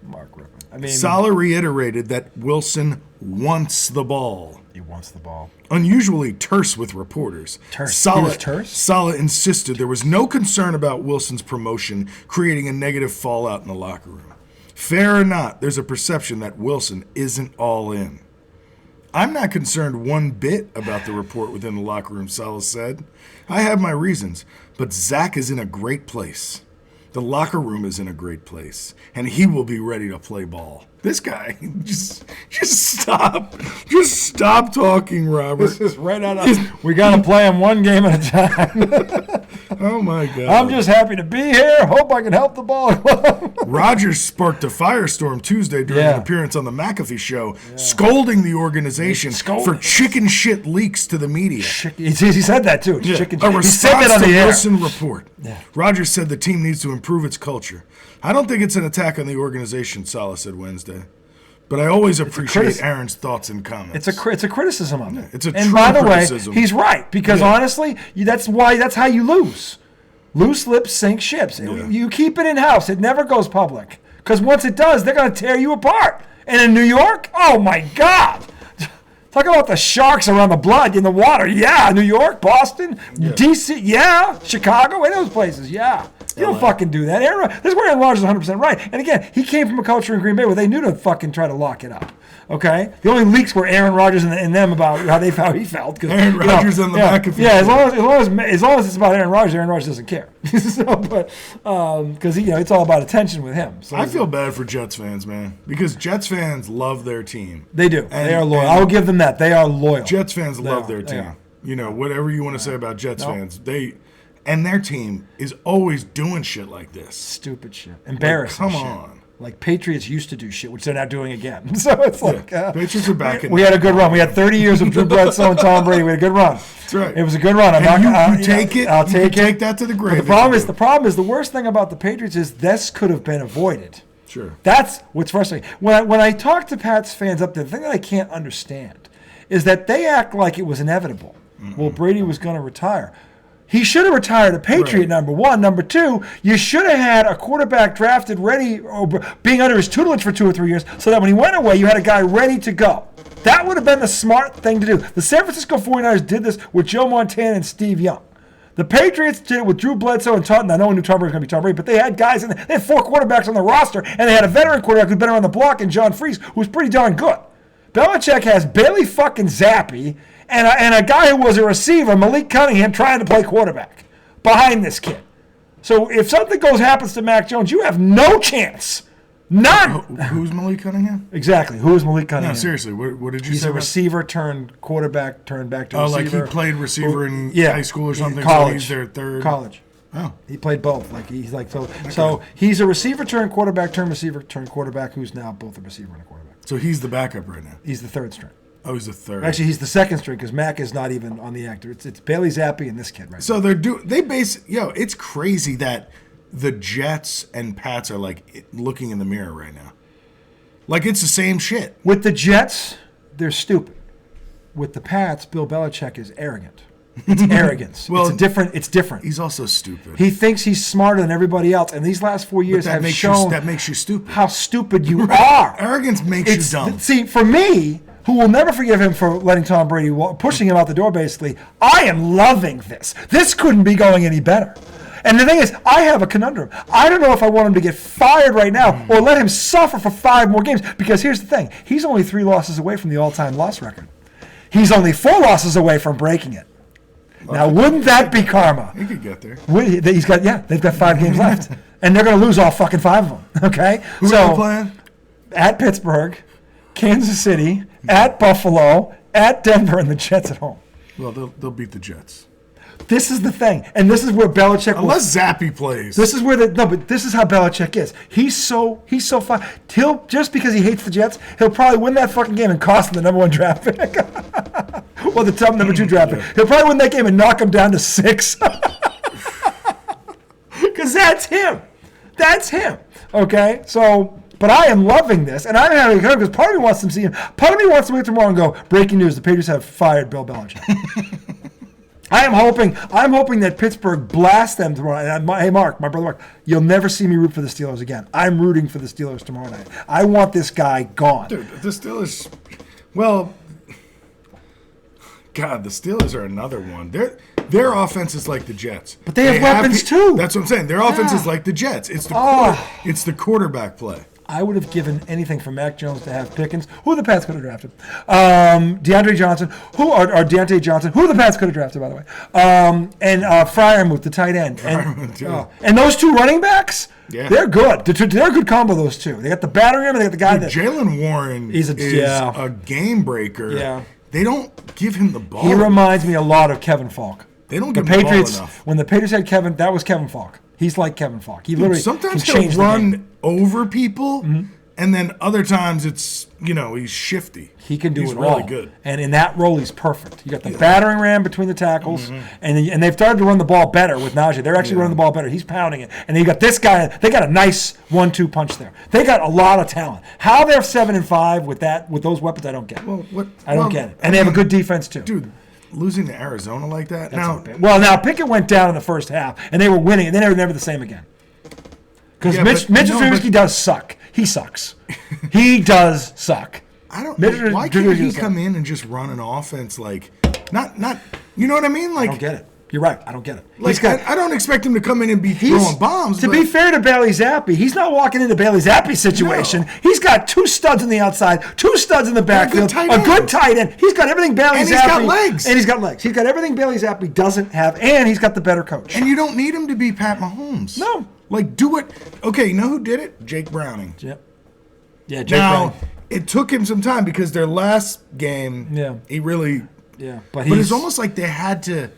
Mark Rippon. I mean, Saleh reiterated that Wilson wants the ball. He wants the ball. Unusually terse with reporters. Terse? He was terse? Saleh insisted there was no concern about Wilson's promotion creating a negative fallout in the locker room. Fair or not, there's a perception that Wilson isn't all in. I'm not concerned one bit about the report within the locker room, Saleh said. I have my reasons, but Zach is in a great place. The locker room is in a great place, and he will be ready to play ball. This guy, just stop. Just stop talking, Robert. This is right out of... We got to play him one game at a time. Oh, my God. I'm just happy to be here. Hope I can help the ball club. Rodgers sparked a firestorm Tuesday during an appearance on the McAfee show, scolding the organization for chicken shit leaks to the media. He said that, too. Chicken shit. A response to Wilson report. Rodgers said the team needs to improve its culture. I don't think it's an attack on the organization, Saleh said Wednesday. But I always appreciate Aaron's thoughts and comments. It's a criticism of it. It's a and true by the criticism. way, he's right because honestly, that's how you lose. Loose lips sink ships. You keep it in house. It never goes public because once it does, they're going to tear you apart. And in New York, oh my God. Talk about the sharks around the blood in the water. Yeah, New York, Boston, D.C., Chicago, any of those places, You don't fucking do that. This is where Aaron Rodgers is 100% right. And again, he came from a culture in Green Bay where they knew to fucking try to lock it up. Okay? The only leaks were Aaron Rodgers and them about how he felt. Aaron Rodgers on the McAfee. Yeah, as long as it's about Aaron Rodgers doesn't care. Because it's all about attention with him. So I feel bad for Jets fans, man, because Jets fans love their team. They do. They are loyal. I will give them that. They are loyal. Jets fans love their team. Whatever you want to say about Jets fans, and their team is always doing shit like this. Stupid shit. Embarrassing come shit. on. Like Patriots used to do shit, which they're not doing again. So it's like... Patriots are back in. We had a good run. We had 30 years of Drew Bledsoe and Tom Brady. We had a good run. That's right. It was a good run. You take it. I'll take that to the grave. But the problem is the worst thing about the Patriots is this could have been avoided. Sure. That's what's frustrating. When I talk to Pats fans up there, the thing that I can't understand is that they act like it was inevitable. Well, Brady was going to retire. He should have retired a Patriot, number one. Number two, you should have had a quarterback drafted ready or being under his tutelage for 2 or 3 years so that when he went away, you had a guy ready to go. That would have been the smart thing to do. The San Francisco 49ers did this with Joe Montana and Steve Young. The Patriots did it with Drew Bledsoe and Tom. I know one knew Tom Brady was going to be Tom Brady, but they had guys, they had 4 quarterbacks on the roster, and they had a veteran quarterback who'd been around the block in John Freese, who was pretty darn good. Belichick has Bailey fucking Zappe and a guy who was a receiver, Malik Cunningham, trying to play quarterback behind this kid. So if something happens to Mac Jones, you have no chance. None. Who's Malik Cunningham? Exactly. Who is Malik Cunningham? No, seriously. What did you say? He's a receiver turned quarterback turned back to receiver. Oh, like he played receiver in high school or something? College. So he's their third. College. Oh. He played both. So he's a receiver turned quarterback turned receiver turned quarterback who's now both a receiver and a quarterback. So he's the backup right now. He's the third string. Oh, he's the third. Actually, he's the second string because Mac is not even on the actor. It's Bailey Zappe and this kid right so now. It's crazy that the Jets and Pats are like looking in the mirror right now. Like it's the same shit. With the Jets, they're stupid. With the Pats, Bill Belichick is arrogant. It's arrogance. Well, it's different. He's also stupid. He thinks he's smarter than everybody else, and these last 4 years have shown that makes you stupid. How stupid you are. Arrogance makes you dumb. See, for me, who will never forgive him for letting Tom Brady, pushing him out the door, basically, I am loving this. This couldn't be going any better. And the thing is, I have a conundrum. I don't know if I want him to get fired right now or let him suffer for 5 more games, because here's the thing. He's only 3 losses away from the all-time loss record. He's only 4 losses away from breaking it. Now, wouldn't that be karma? He could get there. They've got 5 games left. And they're going to lose all fucking 5 of them, okay? Who are they playing? At Pittsburgh, Kansas City, at Buffalo, at Denver, and the Jets at home. Well, they'll beat the Jets. This is the thing, and this is where Belichick. Unless Zappe plays. This is but this is how Belichick is. He's so fun. He'll just because he hates the Jets, he'll probably win that fucking game and cost them the #1 draft pick, or the top #2 draft pick. He'll probably win that game and knock them down to 6, because that's him. That's him. Okay, so. But I am loving this, and I'm having because part of me wants to see him. Part of me wants to wake tomorrow and go, breaking news: the Patriots have fired Bill Belichick. I'm hoping that Pittsburgh blasts them tomorrow. And hey, Mark, my brother Mark, you'll never see me root for the Steelers again. I'm rooting for the Steelers tomorrow night. I want this guy gone. Dude, the Steelers, well, God, the Steelers are another one. Their offense is like the Jets. But they have weapons too. That's what I'm saying. Their offense is like the Jets. It's the quarterback play. I would have given anything for Mac Jones to have Pickens, who the Pats could have drafted. Deontay Johnson, Deontay Johnson, who the Pats could have drafted, by the way. And Freiermuth, the tight end. And those two running backs, they're good. They're a good combo, those two. They got the battering ram and they got the guy that... Jalen Warren is a game breaker. Yeah. They don't give him the ball. He reminds me a lot of Kevin Falk. They don't give him the ball enough. When the Patriots had Kevin, that was Kevin Falk. He's like Kevin Falk. He literally sometimes can change he'll run over people, and then other times it's, he's shifty. He can do it all. He's really good. And in that role, he's perfect. You got the battering ram between the tackles, and they've started to run the ball better with Najee. They're actually running the ball better. He's pounding it. And then you got this guy. They got a nice 1-2 punch there. They got a lot of talent. How they're 7-5 with those weapons, I don't get. I don't get it. And they have a good defense too. Dude, losing to Arizona like that? Now Pickett went down in the first half, and they were winning, and then they were never the same again. Because Mitch Trubisky does suck. He sucks. He does suck. Why can't he come in and just run an offense like, not you know what I mean? Like, I don't get it. You're right. I don't get it. Like, I don't expect him to come in and be throwing bombs. To be fair to Bailey Zappe, he's not walking into Bailey Zappe's situation. No. He's got 2 studs on the outside, 2 studs in the backfield, a good tight end. He's got everything Bailey Zappe. And he's got legs. And he's got legs. He's got everything Bailey Zappe doesn't have, and he's got the better coach. And you don't need him to be Pat Mahomes. No. Like, do it. Okay, you know who did it? Jake Browning. Yep. Yeah, Jake Browning. It took him some time because their last game, he really... Yeah, but it's almost like they had to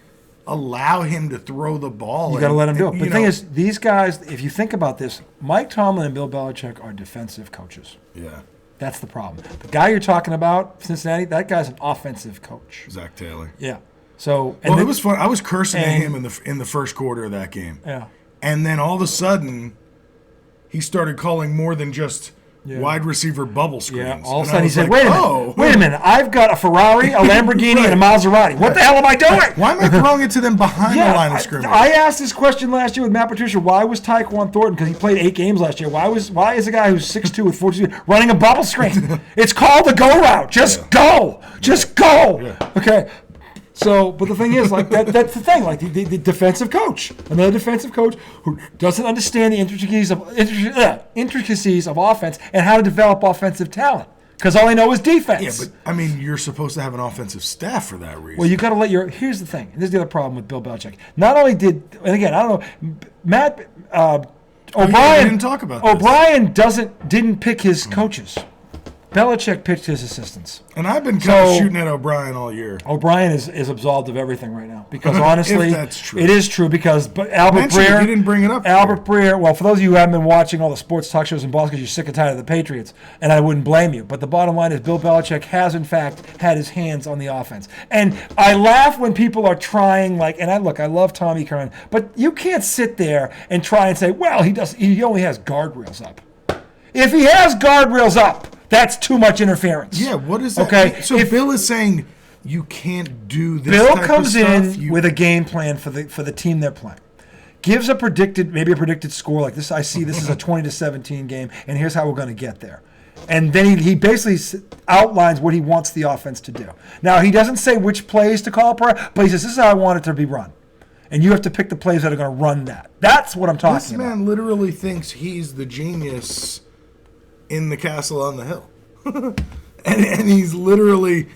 allow him to throw the ball. You got to let him do it. But the thing is, these guys, if you think about this, Mike Tomlin and Bill Belichick are defensive coaches. Yeah. That's the problem. The guy you're talking about, Cincinnati, that guy's an offensive coach. Zach Taylor. Yeah. So it was fun. I was cursing at him in the first quarter of that game. Yeah. And then all of a sudden, he started calling more than just wide receiver bubble screens. Yeah. All of a sudden he said, wait a minute. I've got a Ferrari, a Lamborghini, and a Maserati. What the hell am I doing? Why am I throwing it to them behind the line of scrimmage? I asked this question last year with Matt Patricia. Why was Tyquan Thornton, because he played 8 games last year, why is a guy who's 6'2" with 42 running a bubble screen? It's called the go route. Just go. Just go. Yeah. Okay. So, but the thing is, like that's the thing. Like the defensive coach, another defensive coach who doesn't understand the intricacies of offense and how to develop offensive talent, because all they know is defense. Yeah, but I mean, you're supposed to have an offensive staff for that reason. Well, you got to let your. Here's the thing. And this is the other problem with Bill Belichick. Not only did, and again, I don't know, Matt O'Brien didn't talk about this. O'Brien didn't pick his coaches. Belichick picked his assistants. And I've been kind of shooting at O'Brien all year. O'Brien is absolved of everything right now. Because honestly, that's true. It is true, because Albert Breer... You didn't bring it up. Albert Breer, well, for those of you who haven't been watching all the sports talk shows in Boston because you're sick and tired of the Patriots, and I wouldn't blame you, but the bottom line is Bill Belichick has, in fact, had his hands on the offense. And I laugh when people are trying, I love Tommy Curran, but you can't sit there and try and say, well, he only has guardrails up. If he has guardrails up, that's too much interference. Yeah, what is that? Okay, so Bill is saying you can't do this. Bill comes in with a game plan for the team they're playing. Gives a predicted score like this. I see this is a 20-17 game, and here's how we're going to get there. And then he basically outlines what he wants the offense to do. Now, he doesn't say which plays to call, but he says, this is how I want it to be run. And you have to pick the plays that are going to run that. That's what I'm talking about. This man literally thinks he's the genius in the castle on the hill. and he's literally,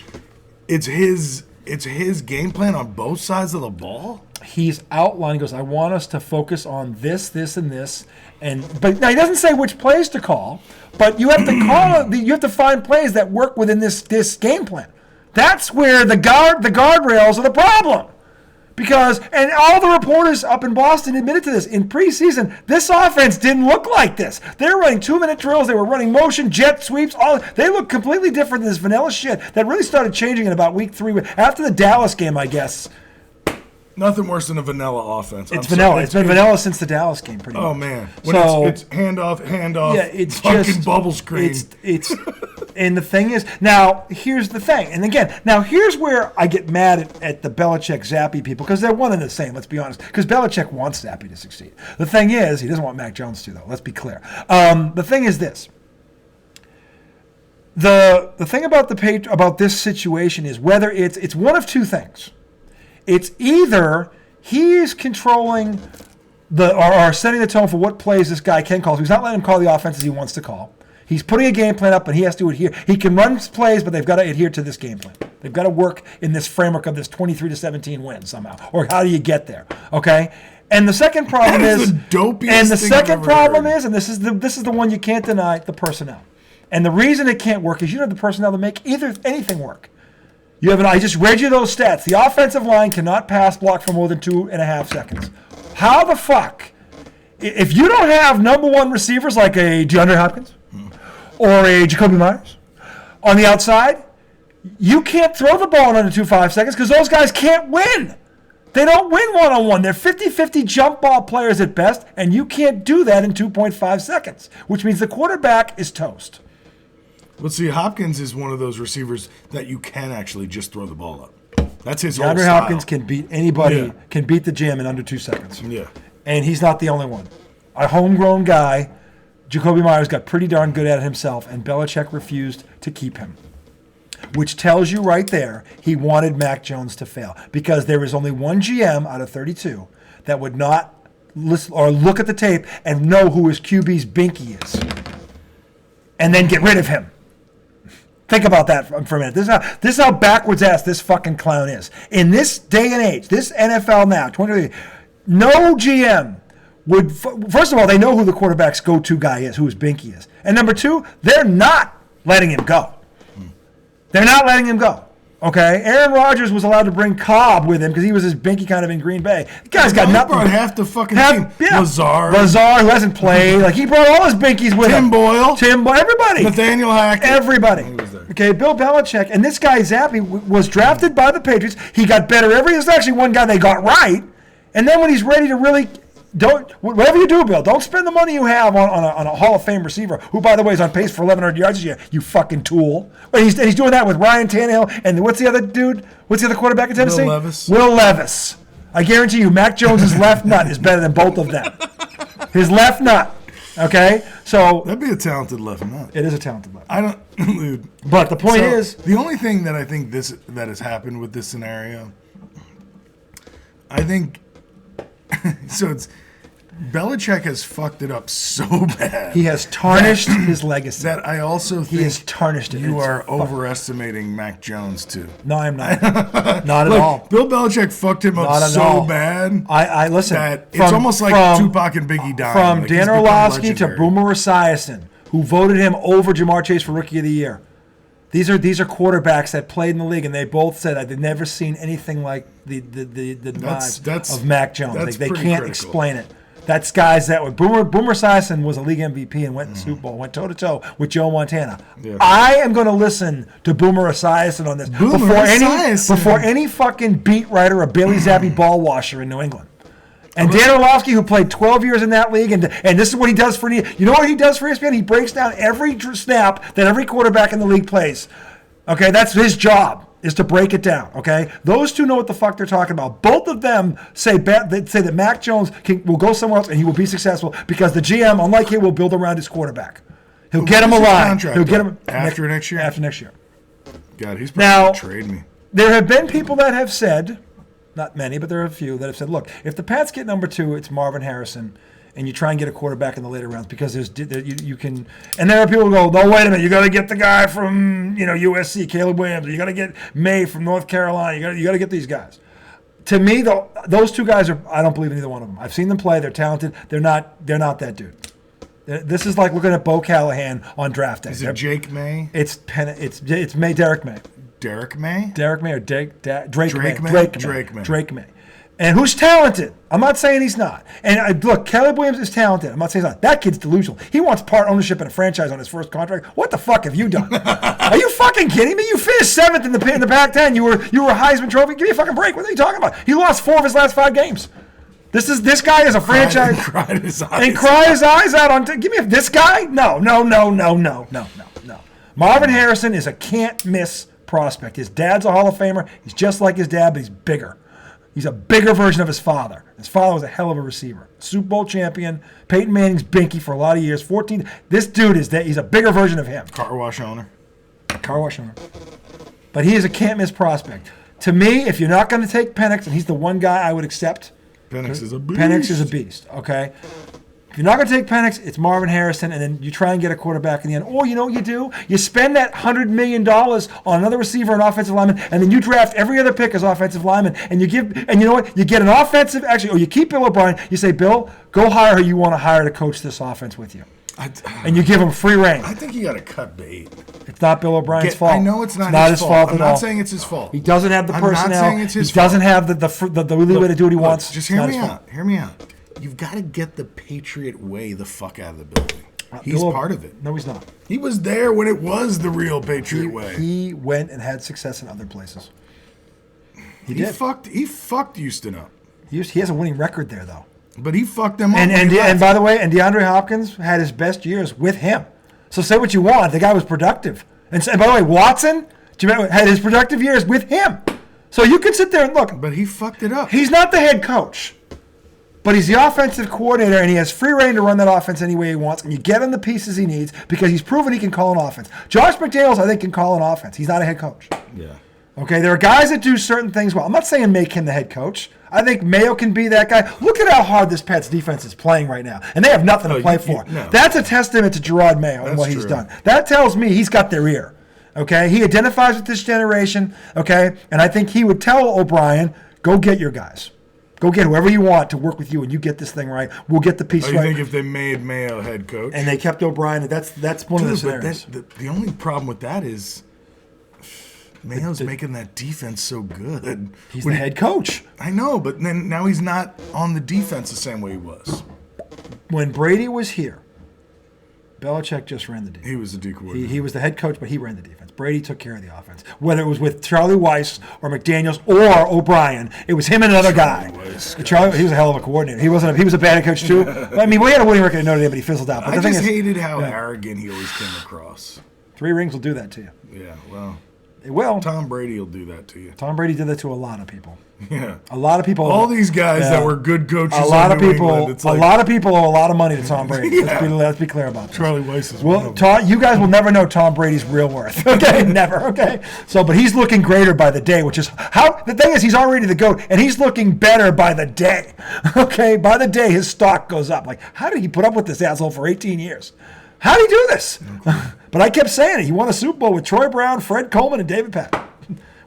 it's his game plan on both sides of the ball. He's outlining, goes, I want us to focus on this, and this. But now he doesn't say which plays to call, but you have to you have to find plays that work within this game plan. That's where the guardrails are the problem. Because, and all the reporters up in Boston admitted to this, in preseason, this offense didn't look like this. They were running 2-minute drills, they were running motion, jet sweeps, they look completely different than this vanilla shit that really started changing in about week 3, after the Dallas game, I guess. Nothing worse than a vanilla offense. It's vanilla. It's been vanilla since the Dallas game, pretty much. Oh, man. It's handoff, yeah, it's fucking just, bubble screen. It's and the thing is, now, here's the thing. And again, now here's where I get mad at the Belichick-Zappe people, because they're one and the same, let's be honest. Because Belichick wants Zappe to succeed. The thing is, he doesn't want Mac Jones to, though. Let's be clear. The thing is this. The thing about this situation is whether it's one of two things. It's either he's controlling or setting the tone for what plays this guy can call. So he's not letting him call the offenses he wants to call. He's putting a game plan up, and he has to adhere. He can run plays, but they've got to adhere to this game plan. They've got to work in this framework of this 23-17 win somehow. Or how do you get there? Okay. And the second problem is, and this is the one you can't deny, the personnel. And the reason it can't work is you don't have the personnel to make anything work. I just read you those stats. The offensive line cannot pass block for more than 2.5 seconds. How the fuck, if you don't have number one receivers like a DeAndre Hopkins or a Jacoby Myers on the outside, you can't throw the ball in under 2.5 seconds because those guys can't win. They don't win one-on-one. They're 50-50 jump ball players at best, and you can't do that in 2.5 seconds, which means the quarterback is toast. Well, see, Hopkins is one of those receivers that you can actually just throw the ball up. That's his whole DeAndre style. Hopkins can beat anybody, can beat the jam in under 2 seconds. Yeah. And he's not the only one. A homegrown guy, Jacoby Myers, got pretty darn good at it himself, and Belichick refused to keep him. Which tells you right there he wanted Mac Jones to fail. Because there is only one GM out of 32 that would not listen or look at the tape and know who his QB's binky is. And then get rid of him. Think about that for a minute. This is how backwards ass this fucking clown is. In this day and age, this NFL now, 2023, no GM would, first of all, they know who the quarterback's go-to guy is, who his binky is. And number two, they're not letting him go. They're not letting him go. Okay? Aaron Rodgers was allowed to bring Cobb with him because he was his binky kind of in Green Bay. The guy's got nothing. He brought half the fucking team. Yeah. Lazard, who hasn't played. Like, he brought all his binkies with him. Tim Boyle. Everybody. Nathaniel Hackett. Everybody. Okay, Bill Belichick. And this guy, Zappe, was drafted by the Patriots. He got better there's actually one guy they got right. And then when he's ready to really... whatever you do, Bill, don't spend the money you have on a Hall of Fame receiver, who, by the way, is on pace for 1,100 yards this year, you fucking tool. And he's doing that with Ryan Tannehill, and what's the other dude? What's the other quarterback in Tennessee? Will Levis. I guarantee you, Mac Jones' left nut is better than both of them. His left nut. Okay? So that'd be a talented left nut. It is a talented left. I don't... Dude. But the point is... The only thing that I think that has happened with this scenario, I think... So it's Belichick has fucked it up so bad. He has tarnished his legacy. That I also think he has tarnished it. You are overestimating Mac Jones too. No, I'm not. Not at all. Bill Belichick fucked him up so bad. I listen. That it's almost like Tupac and Biggie dying. From like Dan Orlovsky to Boomer Esiason, who voted him over Jamar Chase for Rookie of the Year. These are quarterbacks that played in the league, and they both said they've never seen anything like the demise of Mac Jones. They can't explain it. That's guys that were Boomer Esiason was a league MVP and went in the Super Bowl, went toe to toe with Joe Montana. Yeah. I am going to listen to Boomer Esiason on this before any fucking beat writer or Bailey Zappi ball washer in New England. And Dan Orlovsky, who played 12 years in that league, and this is what he does for you know what he does for ESPN? He breaks down every snap that every quarterback in the league plays. Okay, that's his job, is to break it down. Okay, those two know what the fuck they're talking about. Both of them say that Mac Jones will go somewhere else and he will be successful because the GM, unlike him, will build around his quarterback. He'll get him alive. He'll get him after next year. After next year. God, he's probably going to trade me. There have been people that have said. Not many, but there are a few that have said, look, if the Pats get number 2, it's Marvin Harrison, and you try and get a quarterback in the later rounds because you can. And there are people who go, no, wait a minute, you got to get the guy from USC, Caleb Williams, or you got to get May from North Carolina. You got to get these guys. To me, though, those two guys I don't believe in either one of them. I've seen them play. They're talented. They're not that dude. This is like looking at Bo Callahan on draft day. Is it Jake May? It's May, Derek May. Derek May? Derek May or Drake May? Drake May. And who's talented? I'm not saying he's not. And look, Caleb Williams is talented. I'm not saying he's not. That kid's delusional. He wants part ownership in a franchise on his first contract. What the fuck have you done? Are you fucking kidding me? You finished 7th in the Pac-10. You were a Heisman Trophy. Give me a fucking break. What are you talking about? He lost 4 of his last 5 games. This guy is a franchise. Cried his eyes out on. Give me this guy? No. Marvin Harrison is a can't miss prospect. His dad's a Hall of Famer. He's just like his dad, but he's bigger. He's a bigger version of his father. His father was a hell of a receiver. Super Bowl champion. Peyton Manning's binky for a lot of years. 14. This dude he's a bigger version of him. Car wash owner. But he is a can't miss prospect. To me, if you're not going to take Penix, and he's the one guy I would accept. Penix is a beast. Penix is a beast, okay? If you're not going to take Penix, it's Marvin Harrison, and then you try and get a quarterback in the end. Or you know what you do? You spend that $100 million on another receiver and offensive lineman, and then you draft every other pick as offensive lineman, and you know what? You get an offensive, or you keep Bill O'Brien. You say, Bill, go hire who you want to hire to coach this offense with you. And you give him free reign. I think you got to cut bait. It's not Bill O'Brien's fault. I know it's not his fault. at all. I'm not saying it's his fault. He doesn't have the personnel. I'm not saying it's his fault. He doesn't have the leeway to do what he wants. Just hear me out. Hear me out. You've got to get the Patriot way the fuck out of the building. He's part of it. No, he's not. He was there when it was the real Patriot way. He went and had success in other places. He did. He fucked Houston up. He has a winning record there, though. But he fucked them up. And by the way, DeAndre Hopkins had his best years with him. So say what you want. The guy was productive. And by the way, Watson had his productive years with him. So you can sit there and look. But he fucked it up. He's not the head coach. But he's the offensive coordinator, and he has free reign to run that offense any way he wants, and you get him the pieces he needs because he's proven he can call an offense. Josh McDaniels, I think, can call an offense. He's not a head coach. Yeah. Okay, there are guys that do certain things well. I'm not saying make him the head coach. I think Mayo can be that guy. Look at how hard this Pats defense is playing right now, and they have nothing to play for. No. That's a testament to Gerard Mayo and what he's done. That tells me he's got their ear. Okay, he identifies with this generation. Okay, and I think he would tell O'Brien, go get your guys. Go get whoever you want to work with you, and you get this thing right. We'll get the piece right. You think if they made Mayo head coach? And they kept O'Brien, that's one of the scenarios. The only problem with that is Mayo's making that defense so good. He's the head coach. I know, but then now he's not on the defense the same way he was. When Brady was here, Belichick just ran the defense. He was the D coordinator. He was the head coach, but he ran the defense. Brady took care of the offense. Whether it was with Charlie Weiss or McDaniels or O'Brien, it was him and another guy. Charlie, he was a hell of a coordinator. He was a bad head coach too. I mean, we had a winning record at Notre Dame, but he fizzled out. But I just hated how arrogant he always came across. 3 rings will do that to you. Yeah, well. It will. Tom Brady will do that to you. Tom Brady did that to a lot of people. Yeah. A lot of people. All these guys that were good coaches. A lot of people owe a lot of money to Tom Brady. Let's be clear about that. Charlie Weiss is you guys will never know Tom Brady's real worth. Okay, never. Okay, but he's looking greater by the day, which is how the thing is. He's already the GOAT, and he's looking better by the day. Okay, by the day his stock goes up. Like, how did he put up with this asshole for 18 years? How did he do this? But I kept saying it. He won a Super Bowl with Troy Brown, Fred Coleman, and David Patrick.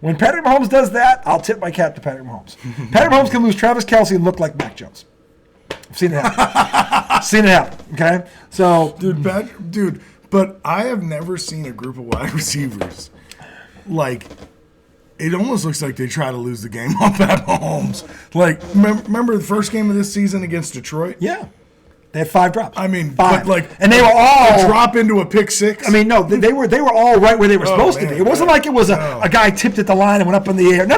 When Patrick Mahomes does that, I'll tip my cap to Patrick Mahomes. Patrick Mahomes can lose Travis Kelce and look like Mac Jones. I've seen it happen. Okay? So, but I have never seen a group of wide receivers like it almost looks like they try to lose the game off at Mahomes. Like, remember the first game of this season against Detroit? Yeah. They had 5 drops. I mean, 5. And they were all drop into a pick 6. I mean, no, they were all right where they were supposed to be. It wasn't like it was a guy tipped at the line and went up in the air. No.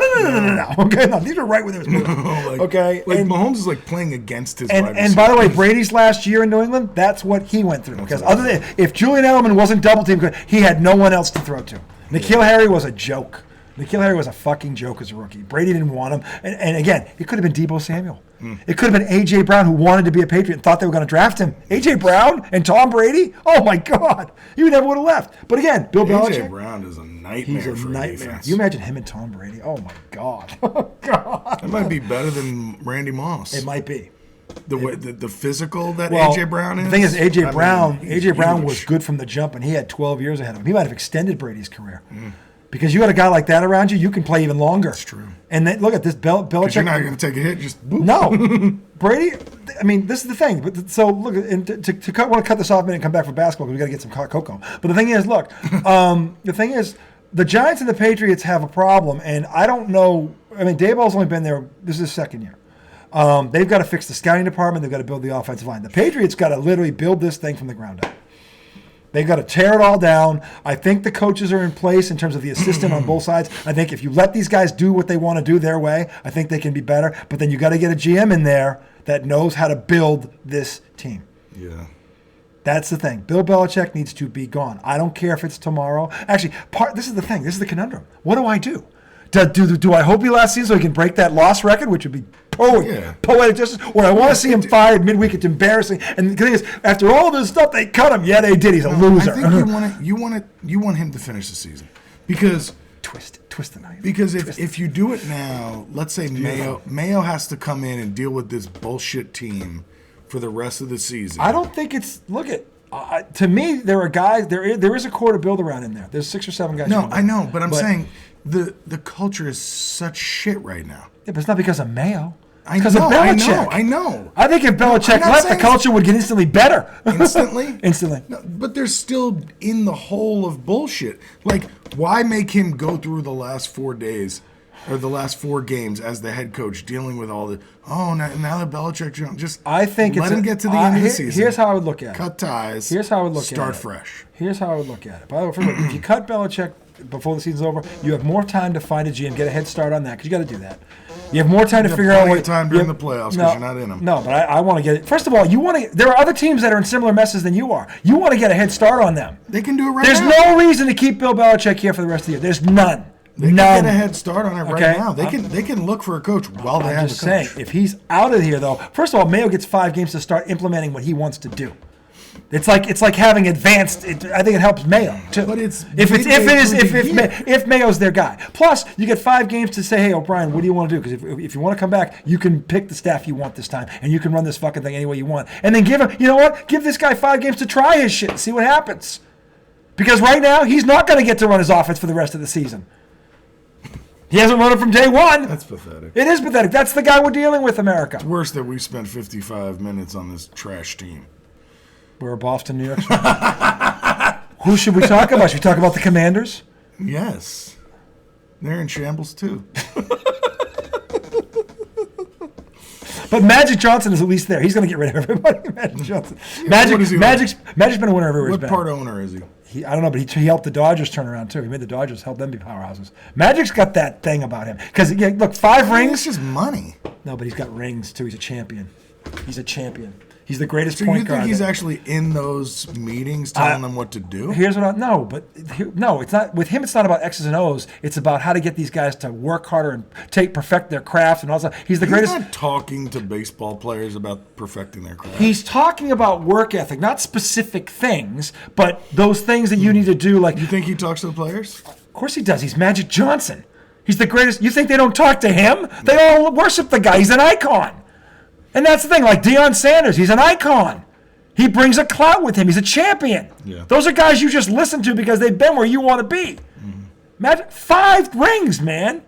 Okay, no, these were right where they were supposed to be. Okay, Mahomes is like playing against his. And by the way, Brady's last year in New England, that's what he went through. Because other than if Julian Edelman wasn't double teamed, he had no one else to throw to. N'Keal Harry was a joke. N'Keal Harry was a fucking joke as a rookie. Brady didn't want him. And again, it could have been Deebo Samuel. It could have been A.J. Brown, who wanted to be a Patriot and thought they were going to draft him. A.J. Brown and Tom Brady? Oh, my God. He never would have left. But again, Bill Belichick. A.J. Brown is a nightmare. He's a nightmare. Defense. You imagine him and Tom Brady? Oh, my God. Oh, God. That might be better than Randy Moss. It might be. The physical that A.J. Brown is? The thing is, A.J. Brown was good from the jump, and he had 12 years ahead of him. He might have extended Brady's career. Because you got a guy like that around you, you can play even longer. That's true. And then look at this Belichick. You're not going to take a hit, just boop. No. Brady, I mean, this is the thing. But so look, and I want to cut this off a minute and come back for basketball because we got to get some hot cocoa. But the thing is, look, the Giants and the Patriots have a problem, and I don't know. I mean, Daboll's only been there. This is his second year. They've got to fix the scouting department. They've got to build the offensive line. The Patriots got to literally build this thing from the ground up. They've got to tear it all down. I think the coaches are in place in terms of the assistant on both sides. I think if you let these guys do what they want to do their way, I think they can be better. But then you got to get a GM in there that knows how to build this team. Yeah. That's the thing. Bill Belichick needs to be gone. I don't care if it's tomorrow. Actually, this is the thing. This is the conundrum. What do I do? Do I hope he lasts season so he can break that loss record, which would be poetic justice, or I want to see him fired midweek? It's embarrassing. And the thing is, after all this stuff, they cut him. Yeah, they did. He's a loser. I think you want him to finish the season because twist the knife. Because if you do it now, let's say Mayo has to come in and deal with this bullshit team for the rest of the season. I don't think it's to me there are guys there is a core to build around in there. There's 6 or 7 guys. No, I know, but I'm saying the culture is such shit right now. Yeah, but it's not because of Mayo. It's because of Belichick. I know. I think if Belichick left, the culture would get instantly better. Instantly? Instantly. No, but they're still in the hole of bullshit. Like, why make him go through the last 4 days or the last 4 games as the head coach dealing with all the, now that Belichick jumped, just I think let him get to the end of the season. Here's how I would look at it. Cut ties. Here's how I would look at it. Start fresh. Here's how I would look at it. By the way, first of all, if you cut Belichick before the season's over, you have more time to find a GM, get a head start on that, because you got to do that. You have more time to figure out what time during the playoffs because you're not in them. No, but I want to get it. First of all, there are other teams that are in similar messes than you are. You want to get a head start on them. They can do it right There's now. There's no reason to keep Bill Belichick here for the rest of the year. There's none. They can get a head start on it right now. They can look for a coach while they have a coach. I'm just saying, if he's out of here, though, first of all, Mayo gets 5 games to start implementing what he wants to do. It's like having advanced. I think it helps Mayo too. But it's if Mayo's their guy. Plus, you get 5 games to say, "Hey, O'Brien, what do you want to do?" Because if you want to come back, you can pick the staff you want this time, and you can run this fucking thing any way you want. And then give him, you know what? Give this guy 5 games to try his shit and see what happens. Because right now, he's not going to get to run his offense for the rest of the season. He hasn't run it from day one. That's pathetic. It is pathetic. That's the guy we're dealing with, America. It's worse that we spent 55 minutes on this trash team. We're Boston, New York. Who should we talk about? Should we talk about the Commanders? Yes. They're in shambles, too. But Magic Johnson is at least there. He's going to get rid of everybody. Magic Johnson. Magic's been a winner everywhere he's been. What part owner is he? I don't know, but he helped the Dodgers turn around, too. He made the Dodgers help them be powerhouses. Magic's got that thing about him. Because, look, 5 rings. It's just money. No, but he's got rings, too. He's a champion. He's a champion. He's the greatest point point guard. guard. You think he's actually in those meetings telling them what to do? Here's what no, it's not. With him, it's not about X's and O's. It's about how to get these guys to work harder and perfect their craft and all that. He's greatest. He's not talking to baseball players about perfecting their craft. He's talking about work ethic, not specific things, but those things that you need to do. Like, you think he talks to the players? Of course he does. He's Magic Johnson. He's the greatest. You think they don't talk to him? They all worship the guy. He's an icon. And that's the thing, like Deion Sanders, he's an icon. He brings a clout with him. He's a champion. Yeah. Those are guys you just listen to because they've been where you want to be. Mm-hmm. Magic, 5 rings, man.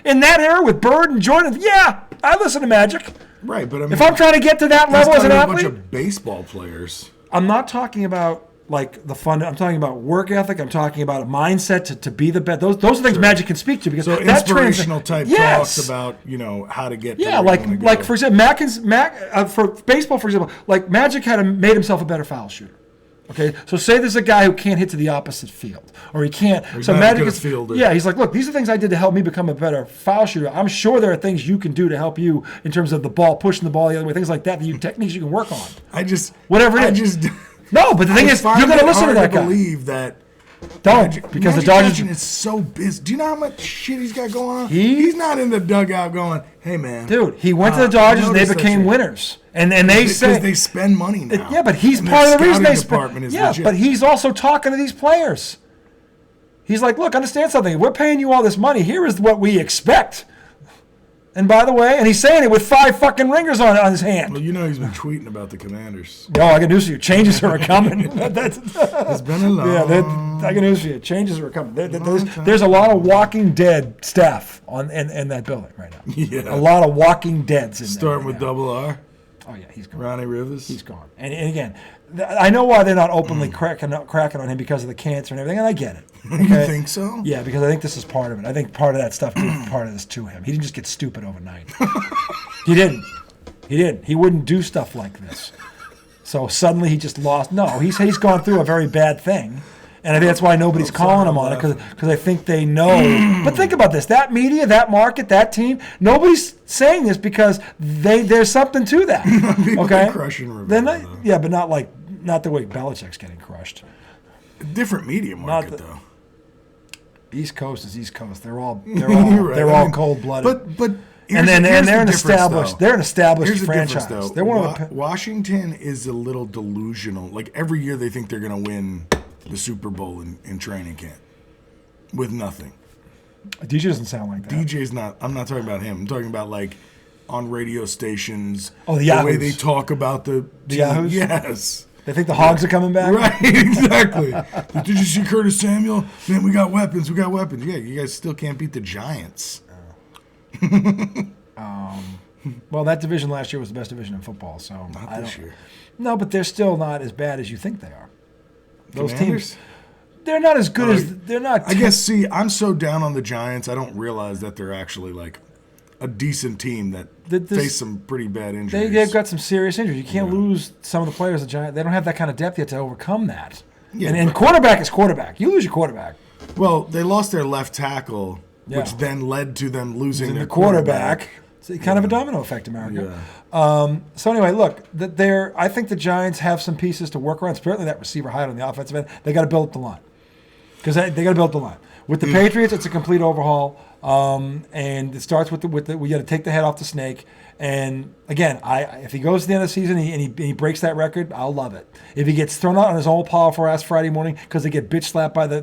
In that era with Bird and Jordan, yeah, I listen to Magic. Right, but I mean, if I'm trying to get to that level as an athlete, a bunch of baseball players. I'm not talking about like the fun. I'm talking about work ethic. I'm talking about a mindset to be the best. Those are things Magic can speak to because so that inspirational type talks about how to get. Yeah, like for example, for baseball, for example, like Magic made himself a better foul shooter. Okay, so say there's a guy who can't hit to the opposite field, or he can't. Or so Magic is fielder. Yeah, he's like, look, these are things I did to help me become a better foul shooter. I'm sure there are things you can do to help you in terms of the ball, pushing the ball the other way, things like that. Techniques you can work on. Whatever it is. No, but the thing is, you're going to listen to that guy. Believe that. Because the Dodgers is so busy. Do you know how much shit he's got going on? He's not in the dugout going, "Hey man, dude." He went to the Dodgers and they became winners. And they say because they spend money now. Yeah, but he's part of the reason they spend. Yeah, but he's also talking to these players. He's like, "Look, understand something. We're paying you all this money. Here is what we expect." And by the way, and he's saying it with 5 fucking ringers on his hand. Well, he's been tweeting about the Commanders. No, I can news for you. Changes are coming. It's been a long. Yeah, I can news for you. Changes are coming. There's a lot of Walking Dead staff in that building right now. Yeah. A lot of Walking Deads in there. Starting with Double R. Oh yeah, he's gone. Ronnie Rivers. He's gone. And again, I know why they're not openly cracking on him because of the cancer and everything, and I get it. Okay? You think so? Yeah, because I think this is part of it. I think part of that stuff did part of this to him. He didn't just get stupid overnight. He didn't. He wouldn't do stuff like this. So suddenly he just lost. No, he's gone through a very bad thing. And I think that's why nobody's calling him on it, because I think they know. But think about this. That media, that market, that team, nobody's saying this because there's something to that. Okay? Crushing Rivera, yeah, but not the way Belichick's getting crushed. Different media market, though. East Coast is East Coast. They're all cold-blooded. But they're an established franchise. Though. They're one of the Washington is a little delusional. Like every year they think they're going to win the Super Bowl in training camp with nothing. DJ doesn't sound like that. DJ's not. I'm not talking about him. I'm talking about like on radio stations. Oh, the way Yahoos. they talk about the Yahoos? Yes. They think the Hogs are coming back? Right, exactly. Did you see Curtis Samuel? Man, we got weapons. We got weapons. Yeah, you guys still can't beat the Giants. Well, that division last year was the best division in football. So Not this year. No, but they're still not as bad as you think they are. Those Commanders? teams, they're not as good as they're not. I guess. See, I'm so down on the Giants. I don't realize that they're actually like a decent team that face some pretty bad injuries. They've got some serious injuries. You can't lose some of the players. The Giants, they don't have that kind of depth yet to overcome that. Yeah, and quarterback is quarterback. You lose your quarterback. Well, they lost their left tackle, Yeah. which then led to them losing their quarterback. It's kind of a domino effect, America. Yeah. So anyway, look, I think the Giants have some pieces to work around. Certainly that receiver Hyatt on the offensive end. They got to build up the line because they got to build up the line. With the Patriots, it's a complete overhaul, and it starts with the we got to take the head off the snake. And again, if he goes to the end of the season and he breaks that record, I'll love it. If he gets thrown out on his own powerful ass Friday morning because they get bitch slapped by the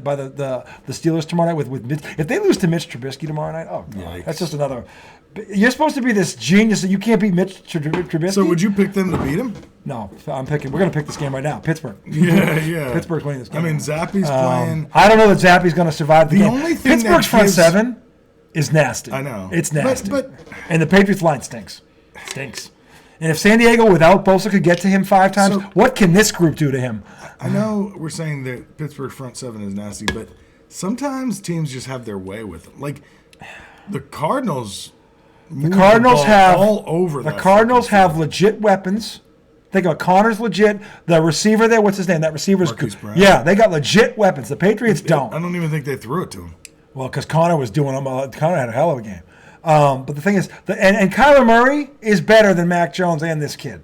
Steelers tomorrow night with if they lose to Mitch Trubisky tomorrow night, oh God, that's just another. You're supposed to be this genius that you can't beat Mitch Trubisky. So would you pick them to beat him? No, I'm picking. We're going to pick this game right now. Pittsburgh. Yeah. Pittsburgh's winning this game. I mean, Zappe's playing. I don't know that Zappe's going to survive the game. only thing Pittsburgh's that front gives- seven is nasty. I know. It's nasty. But and the Patriots line stinks. Stinks. And if San Diego without Bosa could get to him 5 times, So- what can this group do to him? I know we're saying that Pittsburgh front seven is nasty, but sometimes teams just have their way with them. Like the Cardinals. The Cardinals have all over. The that Cardinals fucking have field. legit weapons. Think about Connor's legit. The receiver there, what's his name? That receiver's Marquise good. Brown. Yeah, they got legit weapons. The Patriots don't. I don't even think they threw it to him. Well, because Connor was doing them. Connor had a hell of a game. But the thing is, and Kyler Murray is better than Mac Jones and this kid.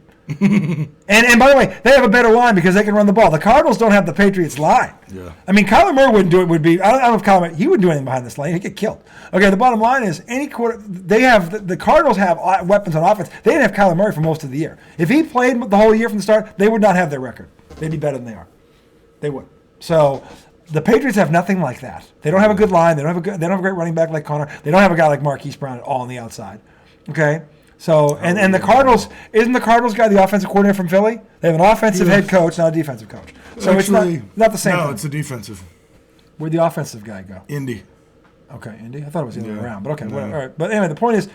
and by the way, they have a better line because they can run the ball. The Cardinals don't have the Patriots line. Yeah. I mean, Kyler Murray wouldn't do it. I don't know if Kyler Murray, he wouldn't do anything behind this line. He'd get killed. Okay, the bottom line is the Cardinals have weapons on offense. They didn't have Kyler Murray for most of the year. If he played the whole year from the start, they would not have their record. They'd be better than they are. They would. So the Patriots have nothing like that. They don't have a good line. They don't have a great running back like Connor. They don't have a guy like Marquise Brown at all on the outside. Okay. So and the Cardinals, isn't the Cardinals guy the offensive coordinator from Philly? They have an offensive head coach, not a defensive coach. So Actually, it's not the same No, thing. it's a defensive. Where'd the offensive guy go? Indy. Okay, Indy. I thought it was the other way Yeah. around, but okay, No. whatever. All right. But anyway, the point is,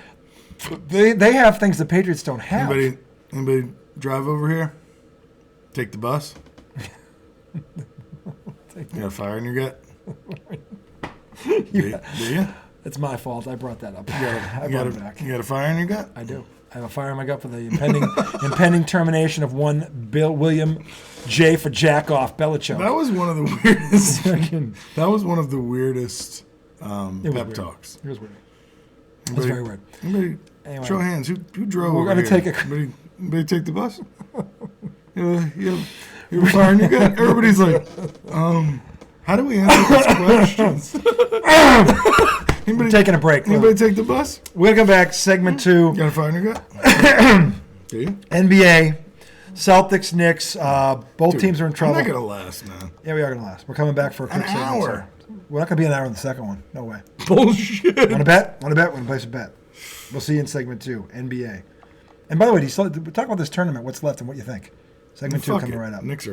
they have things the Patriots don't have. Anybody drive over here? Take the bus? You got a fire in your gut? Do you? It's my fault. I brought that up. I You brought got it back. a fire in your gut? I do. I have a fire in my gut for the impending termination of one William J for jack off Belichoke. That was one of the weirdest. It That was one of the weirdest was pep weird. talks. It was weird. It was very weird. Anybody Anyway. show hands. Who drove We're over gonna here? take a- Anybody take the bus? You have a fire in your gut? Everybody's like, how do we answer these questions? We're taking a break. Anybody take the bus? We're going to come back. Segment 2. You got a fire in your gut? Do you? NBA. Celtics, Knicks. Both teams are in trouble. I'm not going to last, man. Yeah, we are going to last. We're coming back for a quick An segment. hour. So we're not going to be an hour in the second one. No way. Bullshit. Want to bet? Want to bet? We're going to place a bet. We'll see you in segment 2, NBA. And by the way, talk about this tournament, what's left and what you think. Segment 2 Fuck coming it. right up. Knicks are